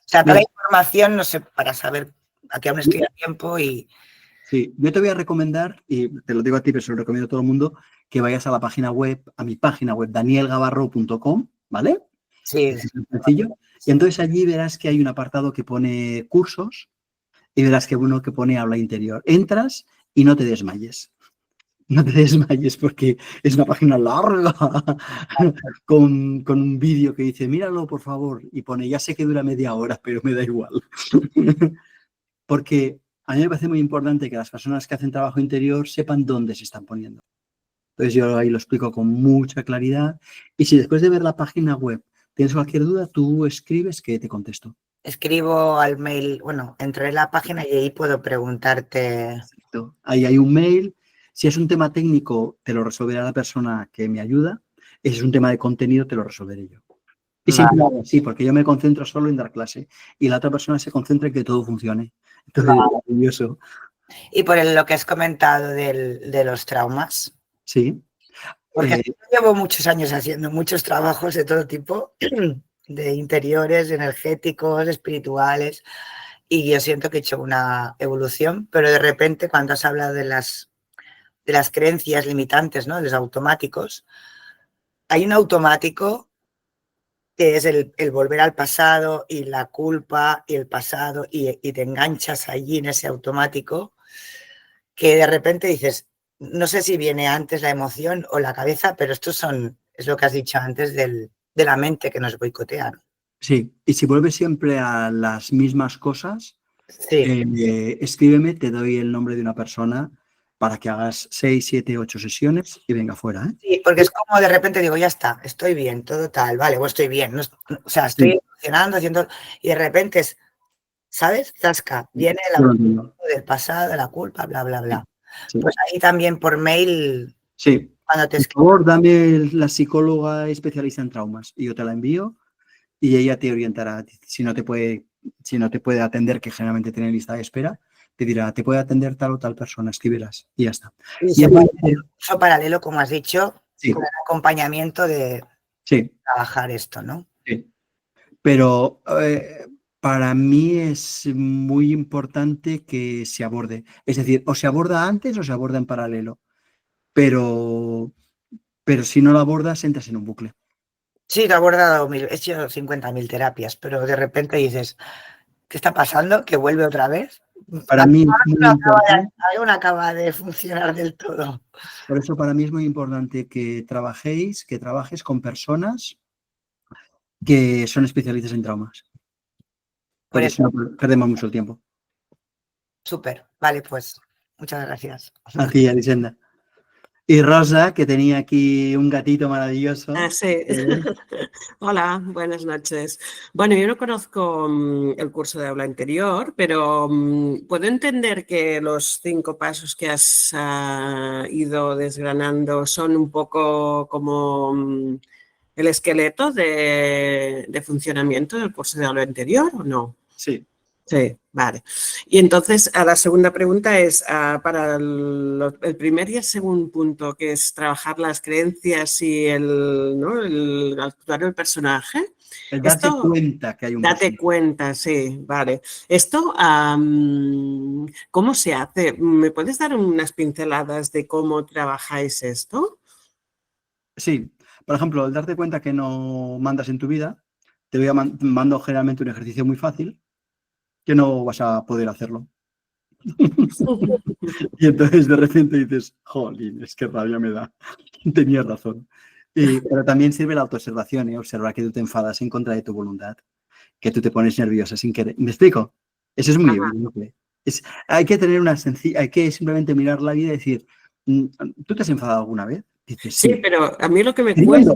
sea, toda la información, no sé, para saber a qué aún estoy a tiempo y... Sí, yo te voy a recomendar, y te lo digo a ti, pero se lo recomiendo a todo el mundo, que vayas a la página web, a mi página web, danielgavarro.com, ¿vale? Sí. Es sencillo. Y entonces allí verás que hay un apartado que pone cursos y verás que uno que pone aula interior. Entras y no te desmayes. No te desmayes porque es una página larga con un vídeo que dice, míralo por favor, y pone, ya sé que dura media hora, pero me da igual. Porque a mí me parece muy importante que las personas que hacen trabajo interior sepan dónde se están poniendo. Entonces yo ahí lo explico con mucha claridad y si después de ver la página web tienes cualquier duda, tú escribes que te contesto. Escribo al mail, bueno, entré en la página y ahí puedo preguntarte. Exacto. Ahí hay un mail. Si es un tema técnico, te lo resolverá la persona que me ayuda. Si es un tema de contenido, te lo resolveré yo. Y siempre lo hago así, porque yo me concentro solo en dar clase y la otra persona se concentra en que todo funcione. Entonces, es maravilloso. Y por lo que has comentado de los traumas. Sí. Porque yo llevo muchos años haciendo muchos trabajos de todo tipo, de interiores, energéticos, espirituales, y yo siento que he hecho una evolución, pero de repente cuando has hablado de las creencias limitantes, ¿no? De los automáticos, hay un automático que es el volver al pasado y la culpa y el pasado y te enganchas allí en ese automático que de repente dices, no sé si viene antes la emoción o la cabeza, pero es lo que has dicho antes de la mente que nos boicotea. Sí, y si vuelves siempre a las mismas cosas, Sí. Escríbeme, te doy el nombre de una persona para que hagas 6, 7, 8 sesiones y venga fuera. Sí, porque es como de repente digo, ya está, estoy bien, todo tal, vale, pues estoy bien. No, o sea, estoy funcionando, haciendo, y de repente es, ¿sabes? Zasca, viene del pasado, la culpa, bla, bla, bla. Sí. Pues ahí también por mail, Sí. cuando te escribo. Por favor, dame la psicóloga especialista en traumas y yo te la envío y ella te orientará. Si no te puede atender, que generalmente tiene lista de espera, te dirá, te puede atender tal o tal persona, escribirás y ya está. Y eso paralelo, como has dicho, sí. con el acompañamiento de trabajar esto, ¿no? Sí. Pero para mí es muy importante que se aborde. Es decir, o se aborda antes o se aborda en paralelo. Pero si no lo abordas, entras en un bucle. Sí, te he abordado he hecho 50.000 terapias, pero de repente dices, ¿qué está pasando? ¿Que vuelve otra vez? Para mí es muy importante. Algo no acaba de funcionar del todo. Por eso para mí es muy importante que trabajes con personas que son especialistas en traumas. Porque si no, perdemos mucho el tiempo. Súper, vale, pues muchas gracias. A ti, Elisenda. Y Rosa, que tenía aquí un gatito maravilloso. Ah, sí. Hola, buenas noches. Bueno, yo no conozco el curso de aula interior, pero puedo entender que los 5 pasos que has ido desgranando son un poco como el esqueleto de funcionamiento del curso de aula interior, ¿o no? Sí. Sí, vale. Y entonces, la segunda pregunta es, para el primer y el segundo punto, que es trabajar las creencias y el actuar del personaje. El darse Esto, cuenta que hay un date personaje. cuenta, sí, vale. Esto, ¿cómo se hace? ¿Me puedes dar unas pinceladas de cómo trabajáis esto? Sí, por ejemplo, el darte cuenta que no mandas en tu vida, te voy a mando generalmente un ejercicio muy fácil que no vas a poder hacerlo. Y entonces de repente dices, jolín, es que rabia me da. Tenía razón. Pero también sirve la autoobservación, ¿eh? Observar que tú te enfadas en contra de tu voluntad, que tú te pones nerviosa sin querer. ¿Me explico? Eso es muy evidente. Hay que tener una sencilla, hay que simplemente mirar la vida y decir, ¿tú te has enfadado alguna vez? Dices, Sí, sí. pero a mí lo que me Queriendo. cuesta,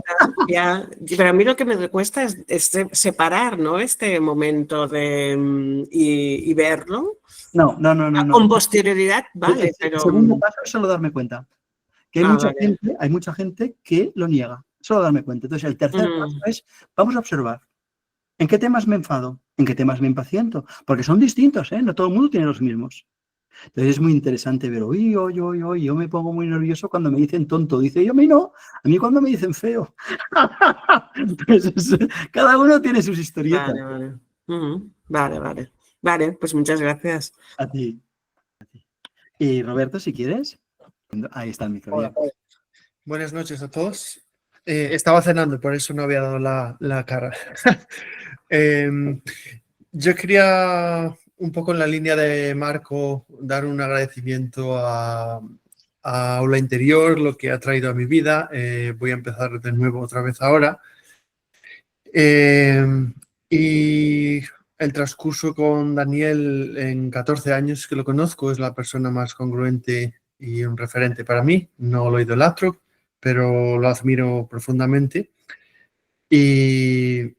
pero a mí lo que me cuesta es separar, ¿no? Este momento y verlo. Con No. posterioridad, vale, El pero segundo paso es solo darme cuenta. Que vale. hay mucha gente que lo niega. Solo darme cuenta. Entonces, el tercer paso es, vamos a observar. ¿En qué temas me enfado? ¿En qué temas me impaciento? Porque son distintos, ¿eh? No todo el mundo tiene los mismos. Entonces es muy interesante ver, yo me pongo muy nervioso cuando me dicen tonto. Dice, yo a mí no, a mí cuando me dicen feo. Pues cada uno tiene sus historietas. Vale. Vale. Vale, pues muchas gracias. A ti. Y Roberto, si quieres. Ahí está el micro. Hola. Buenas noches a todos. Estaba cenando, por eso no había dado la cara. Yo quería, un poco en la línea de Marco, dar un agradecimiento a Aula Interior, lo que ha traído a mi vida. Voy a empezar de nuevo otra vez ahora. Y el transcurso con Daniel en 14 años que lo conozco, es la persona más congruente y un referente para mí. No lo idolatro, pero lo admiro profundamente. Y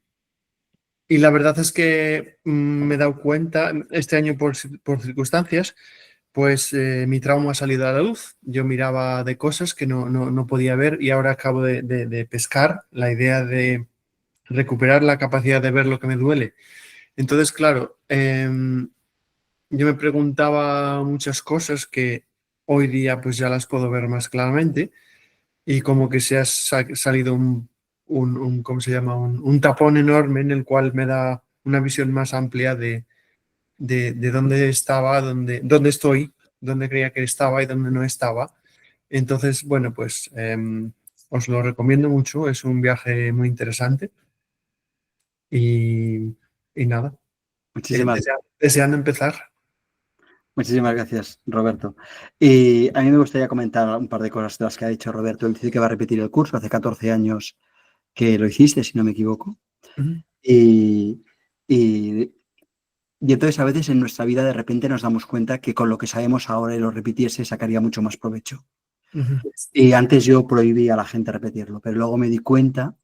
la verdad es que me he dado cuenta, este año por circunstancias, pues mi trauma ha salido a la luz. Yo miraba de cosas que no podía ver y ahora acabo de pescar la idea de recuperar la capacidad de ver lo que me duele. Entonces, claro, yo me preguntaba muchas cosas que hoy día pues ya las puedo ver más claramente y como que se ha salido ¿cómo se llama? Un tapón enorme en el cual me da una visión más amplia de dónde estaba, dónde estoy, dónde creía que estaba y dónde no estaba. Entonces, bueno, pues os lo recomiendo mucho, es un viaje muy interesante y nada, deseando empezar. Muchísimas gracias, Roberto. Y a mí me gustaría comentar un par de cosas de las que ha dicho Roberto. Él dice que va a repetir el curso, hace 14 años que lo hiciste, si no me equivoco. Uh-huh. Y entonces a veces en nuestra vida de repente nos damos cuenta que con lo que sabemos ahora y lo repitiese sacaría mucho más provecho. Uh-huh. Y antes yo prohibía a la gente repetirlo, pero luego me di cuenta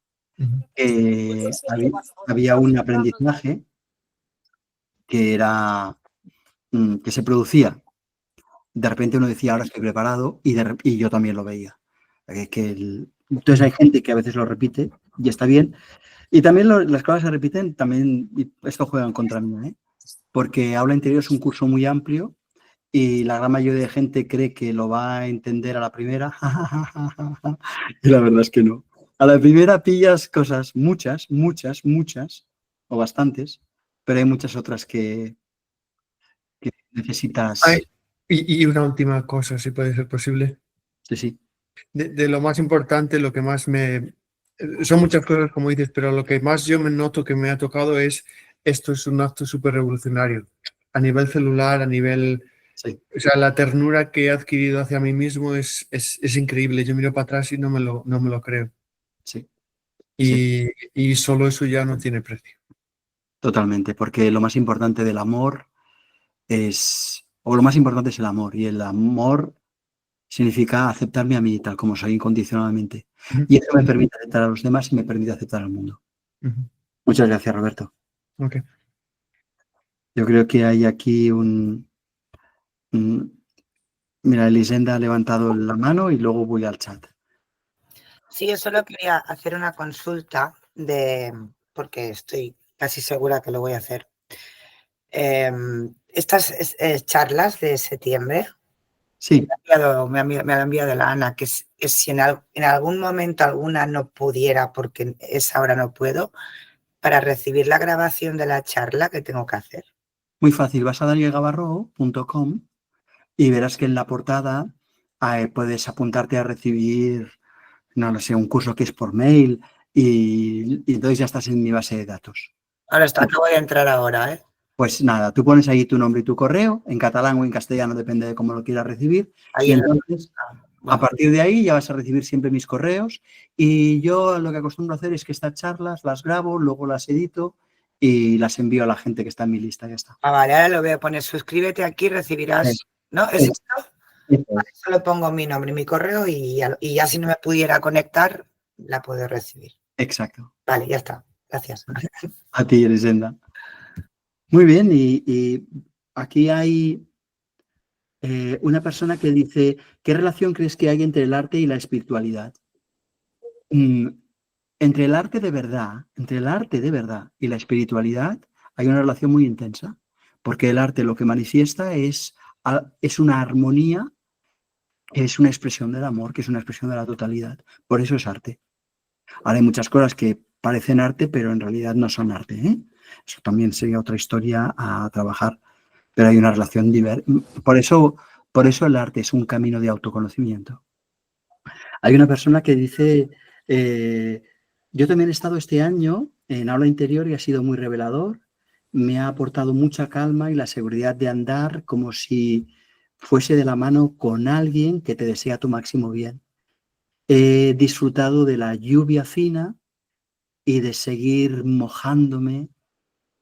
que había un aprendizaje que se producía. De repente uno decía, ahora estoy preparado, y yo también lo veía. Entonces hay gente que a veces lo repite y está bien. Y también las cosas se repiten, también, y esto juega en contra mía, ¿eh? Porque Aula Interior es un curso muy amplio y la gran mayoría de gente cree que lo va a entender a la primera. Y la verdad es que no. A la primera pillas cosas, muchas, o bastantes, pero hay muchas otras que necesitas. Y una última cosa, si puede ser posible. Sí. De lo más importante, lo que más son muchas cosas, como dices, pero lo que más yo me noto que me ha tocado esto es un acto súper revolucionario. A nivel celular, a nivel... Sí. O sea, la ternura que he adquirido hacia mí mismo es increíble. Yo miro para atrás y no me lo creo. Sí. Y solo eso ya no tiene precio. Totalmente, porque lo más importante del amor lo más importante es el amor, y el amor Significa aceptarme a mí tal como soy incondicionalmente. Y eso me permite aceptar a los demás y me permite aceptar al mundo. Muchas gracias, Roberto. Ok. Yo creo que hay aquí mira, Elisenda ha levantado la mano y luego voy al chat. Sí, yo solo quería hacer una consulta porque estoy casi segura que lo voy a hacer. Estas charlas de septiembre Sí, me ha enviado la Ana, que es si en algún momento alguna no pudiera, porque esa hora no puedo, para recibir la grabación de la charla que tengo que hacer. muy fácil. Vas a danielgavarro.com y verás que en la portada puedes apuntarte a recibir, no lo sé, un curso que es por mail y entonces ya estás en mi base de datos. Ahora acabo de entrar ahora, ¿eh? Pues nada, tú pones ahí tu nombre y tu correo, en catalán o en castellano, depende de cómo lo quieras recibir. Ahí Y en entonces, a partir de ahí ya vas a recibir siempre mis correos. Y yo lo que acostumbro a hacer es que estas charlas las grabo, luego las edito y las envío a la gente que está en mi lista. Ya está. Vale, ahora lo voy a poner. Suscríbete aquí, recibirás. ¿No? ¿Es esto? Vale, solo pongo mi nombre y mi correo y ya si no me pudiera conectar, la puedo recibir. Exacto. Vale, ya está. Gracias. A ti, Elisenda. Muy bien, y aquí hay una persona que dice, ¿qué relación crees que hay entre el arte y la espiritualidad? Entre el arte de verdad y la espiritualidad hay una relación muy intensa, porque el arte lo que manifiesta es una armonía, es una expresión del amor, que es una expresión de la totalidad. Por eso es arte. Ahora hay muchas cosas que parecen arte, pero en realidad no son arte, ¿eh? Eso también sería otra historia a trabajar, pero hay una relación diversa. Por eso el arte es un camino de autoconocimiento. Hay una persona que dice, yo también he estado este año en aula interior y ha sido muy revelador, me ha aportado mucha calma y la seguridad de andar como si fuese de la mano con alguien que te desea tu máximo bien. He disfrutado de la lluvia fina y de seguir mojándome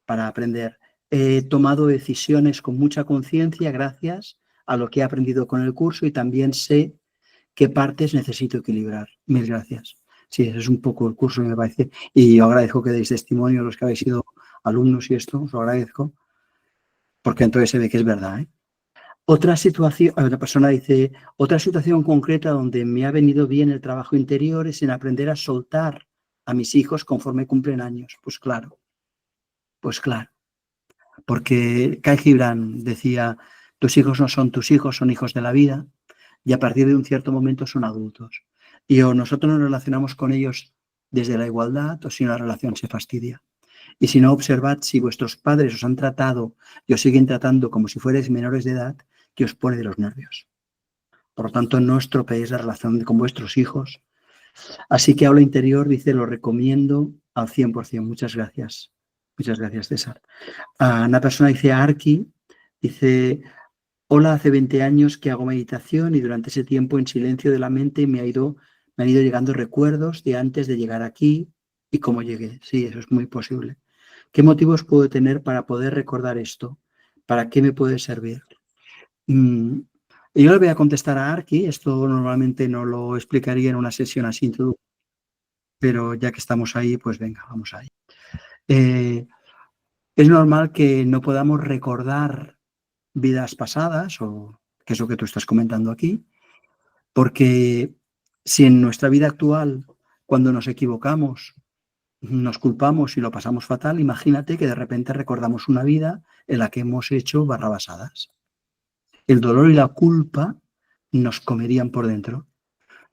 para aprender. He tomado decisiones con mucha conciencia gracias a lo que he aprendido con el curso y también sé qué partes necesito equilibrar. Mil gracias. Sí, ese es un poco el curso, me parece. Y yo agradezco que deis testimonio a los que habéis sido alumnos y esto, os lo agradezco, porque entonces se ve que es verdad, ¿eh? Otra situación, la persona dice, otra situación concreta donde me ha venido bien el trabajo interior es en aprender a soltar a mis hijos conforme cumplen años. Pues claro, porque Kyle Gibran decía, tus hijos no son tus hijos, son hijos de la vida y a partir de un cierto momento son adultos. Y o nosotros nos relacionamos con ellos desde la igualdad o si una relación se fastidia. Y si no, observad si vuestros padres os han tratado y os siguen tratando como si fuerais menores de edad, que os pone de los nervios. Por lo tanto, no estropeéis la relación con vuestros hijos. Así que Aula Interior dice, lo recomiendo al 100%. Muchas gracias. Muchas gracias, César. Una persona dice, Arki, dice, hola, hace 20 años que hago meditación y durante ese tiempo en silencio de la mente me han ido llegando recuerdos de antes de llegar aquí y cómo llegué. Sí, eso es muy posible. ¿Qué motivos puedo tener para poder recordar esto? ¿Para qué me puede servir? Yo le voy a contestar a Arki, esto normalmente no lo explicaría en una sesión así, pero ya que estamos ahí, pues venga, vamos ahí. Es normal que no podamos recordar vidas pasadas, o que es lo que tú estás comentando aquí, porque si en nuestra vida actual, cuando nos equivocamos, nos culpamos y lo pasamos fatal, imagínate que de repente recordamos una vida en la que hemos hecho barrabasadas. El dolor y la culpa nos comerían por dentro.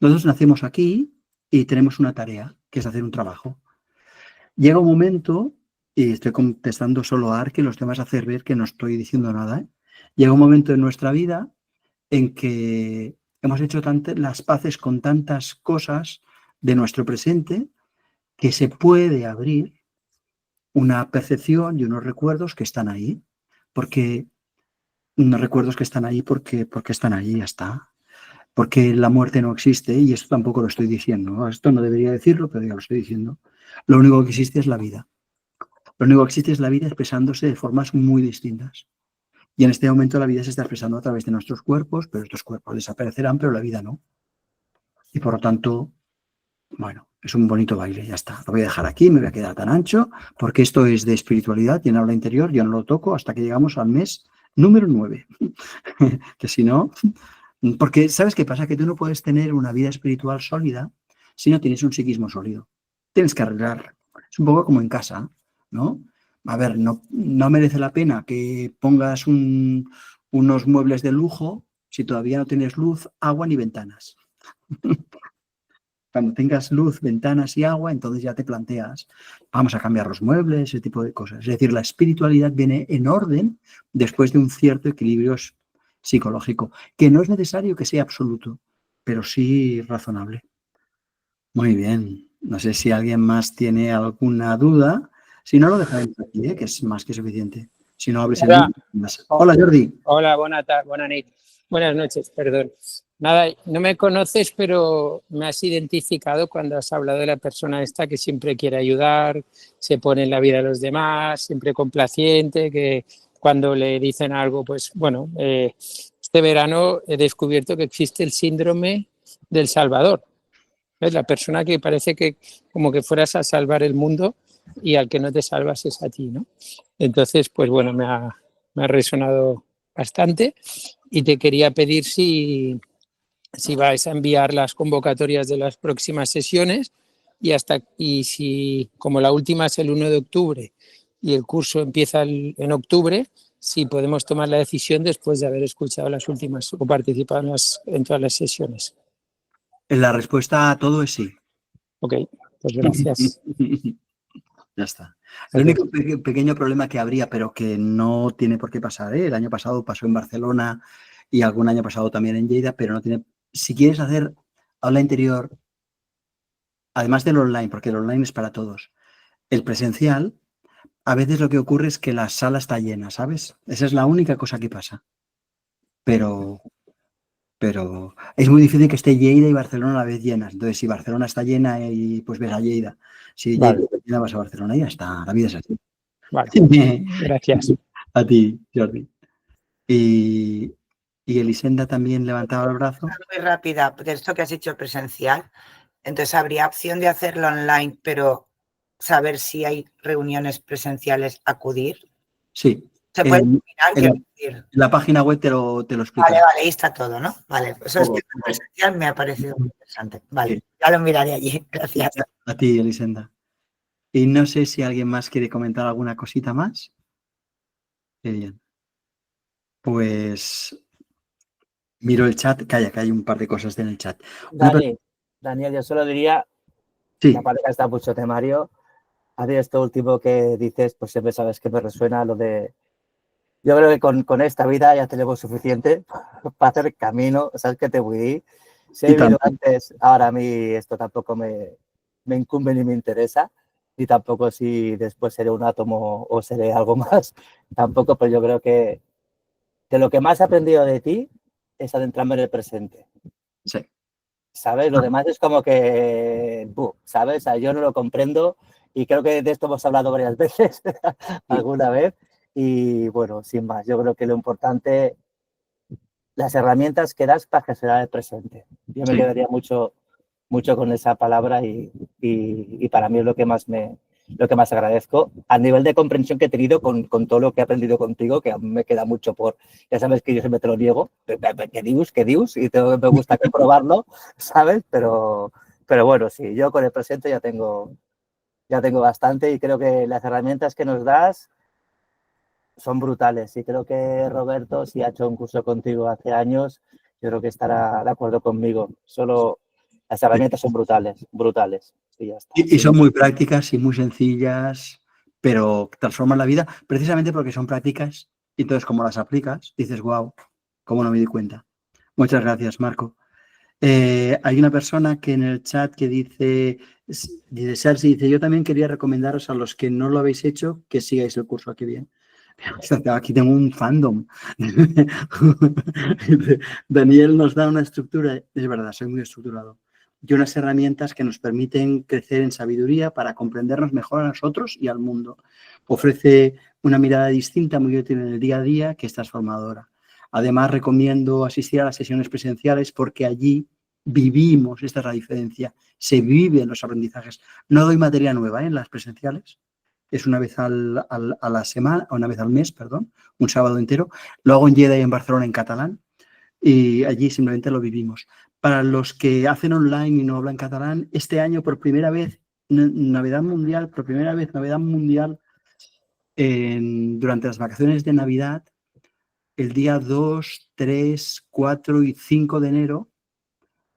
Nosotros nacemos aquí y tenemos una tarea, que es hacer un trabajo. Llega un momento, y estoy contestando solo a Arki, los demás hacer ver que no estoy diciendo nada, ¿eh? Llega un momento en nuestra vida en que hemos hecho las paces con tantas cosas de nuestro presente que se puede abrir una percepción y unos recuerdos que están ahí, porque unos recuerdos que están ahí porque están ahí, ya está. Porque la muerte no existe y esto tampoco lo estoy diciendo, ¿no? Esto no debería decirlo, pero ya lo estoy diciendo. Lo único que existe es la vida. Lo único que existe es la vida expresándose de formas muy distintas. Y en este momento la vida se está expresando a través de nuestros cuerpos, pero estos cuerpos desaparecerán, pero la vida no. Y por lo tanto, bueno, es un bonito baile, ya está. Lo voy a dejar aquí, me voy a quedar tan ancho, porque esto es de espiritualidad y en aula interior yo no lo toco hasta que llegamos al mes número 9. Que si no, porque ¿sabes qué pasa? Que tú no puedes tener una vida espiritual sólida si no tienes un psiquismo sólido. Tienes que arreglar. Es un poco como en casa, ¿no? A ver, no merece la pena que pongas unos muebles de lujo si todavía no tienes luz, agua ni ventanas. Cuando tengas luz, ventanas y agua, entonces ya te planteas, vamos a cambiar los muebles, ese tipo de cosas. Es decir, la espiritualidad viene en orden después de un cierto equilibrio psicológico, que no es necesario que sea absoluto, pero sí razonable. Muy bien. No sé si alguien más tiene alguna duda. Si no, lo dejaremos aquí, que es más que suficiente. Si no, abres el Hola. link. Hola, Jordi. Hola, buenas noches, perdón. Nada, no me conoces, pero me has identificado cuando has hablado de la persona esta que siempre quiere ayudar, se pone en la vida de los demás, siempre complaciente, que cuando le dicen algo, pues bueno, este verano he descubierto que existe el síndrome del Salvador. ¿Ves? La persona que parece que como que fueras a salvar el mundo y al que no te salvas es a ti, ¿no? Entonces, pues bueno, me ha resonado bastante y te quería pedir si vais a enviar las convocatorias de las próximas sesiones y si, como la última es el 1 de octubre y el curso empieza en octubre, si podemos tomar la decisión después de haber escuchado las últimas o participado en todas las sesiones. La respuesta a todo es sí. Ok, pues gracias. Ya está. El único pequeño problema que habría, pero que no tiene por qué pasar, ¿eh? El año pasado pasó en Barcelona y algún año pasado también en Lleida, pero no tiene... Si quieres hacer aula interior, además del online, porque el online es para todos, el presencial, a veces lo que ocurre es que la sala está llena, ¿sabes? Esa es la única cosa que pasa. Pero es muy difícil que esté Lleida y Barcelona a la vez llenas. Entonces, si Barcelona está llena, y pues ves a Lleida. Si Vale. Lleida está llena, vas a Barcelona y ya está. La vida es así. Vale, gracias. A ti, Jordi. Y Elisenda también levantaba el brazo. Muy rápida, porque esto que has hecho presencial, entonces habría opción de hacerlo online, pero saber si hay reuniones presenciales, acudir. Sí. Se puede mirar, quiero decir. En la página web te lo explico. Vale, ahí está todo, ¿no? Vale, eso es que presencial me ha parecido muy interesante. Vale, Sí. ya lo miraré allí. Gracias. A ti, Elisenda. Y no sé si alguien más quiere comentar alguna cosita más. Qué bien. Pues miro el chat. Calla, que hay un par de cosas en el chat. Daniel, yo solo diría, Sí. la parte que está mucho temario, a ti esto último que dices, pues siempre sabes que me resuena lo de... Yo creo que con esta vida ya tenemos suficiente para hacer camino, ¿sabes qué te voy a decir? Si he vivido antes, ahora a mí esto tampoco me incumbe ni me interesa, y tampoco si después seré un átomo o seré algo más, tampoco, pero yo creo que lo que más he aprendido de ti es adentrarme en el presente. Sí. ¿Sabes? Lo demás es como que, ¿sabes? O sea, yo no lo comprendo y creo que de esto hemos hablado varias veces, alguna vez. Y bueno, sin más, yo creo que lo importante, las herramientas que das para gestionar el presente. Yo me quedaría mucho con esa palabra y para mí es lo que más agradezco a nivel de comprensión que he tenido con todo lo que he aprendido contigo, que aún me queda mucho ya sabes que yo siempre te lo niego, que dius, y me gusta que probarlo, ¿sabes? Pero bueno, sí, yo con el presente ya tengo bastante y creo que las herramientas que nos das son brutales y creo que Roberto, si ha hecho un curso contigo hace años, yo creo que estará de acuerdo conmigo. Solo las herramientas son brutales. Y ya está. Y son muy prácticas y muy sencillas, pero transforman la vida precisamente porque son prácticas y entonces como las aplicas, dices, wow, cómo no me di cuenta. Muchas gracias, Marco. Hay una persona que en el chat que dice Sergi, dice, yo también quería recomendaros a los que no lo habéis hecho que sigáis el curso. Aquí bien. Aquí tengo un fandom. Daniel nos da una estructura. Es verdad, soy muy estructurado. y unas herramientas que nos permiten crecer en sabiduría para comprendernos mejor a nosotros y al mundo. Ofrece una mirada distinta muy útil en el día a día que es transformadora. Además, recomiendo asistir a las sesiones presenciales porque allí vivimos, esta es la diferencia, se viven los aprendizajes. No doy materia nueva en las presenciales, es una vez a la semana, una vez al mes, perdón, un sábado entero. Lo hago en Lleida y en Barcelona en catalán y allí simplemente lo vivimos. Para los que hacen online y no hablan catalán, este año por primera vez, Navidad Mundial, por primera vez Navidad Mundial, durante las vacaciones de Navidad, el día 2, 3, 4 y 5 de enero,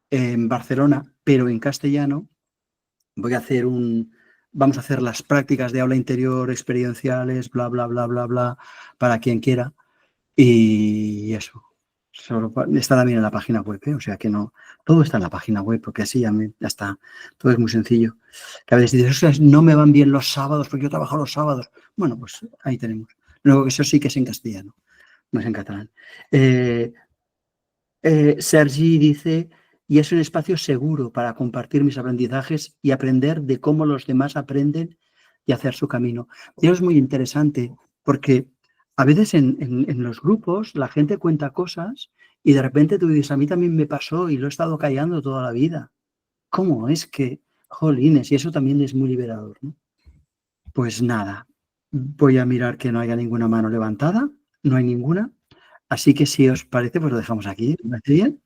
en Barcelona, pero en castellano, vamos a hacer las prácticas de aula interior, experienciales, bla, bla, bla, bla, bla, para quien quiera. Y eso. Está también en la página web, o sea que no, todo está en la página web, porque así ya está, todo es muy sencillo. Que a veces dices, no me van bien los sábados, porque yo trabajo los sábados. Bueno, pues ahí tenemos. Luego que eso sí que es en castellano, no es en catalán. Sergi dice, y es un espacio seguro para compartir mis aprendizajes y aprender de cómo los demás aprenden y hacer su camino. Y eso es muy interesante, porque a veces en los grupos la gente cuenta cosas y de repente tú dices, a mí también me pasó y lo he estado callando toda la vida. ¿Cómo es que, jolines? Y eso también es muy liberador, ¿no? Pues nada, voy a mirar que no haya ninguna mano levantada, no hay ninguna. Así que si os parece, pues lo dejamos aquí. ¿Me parece bien?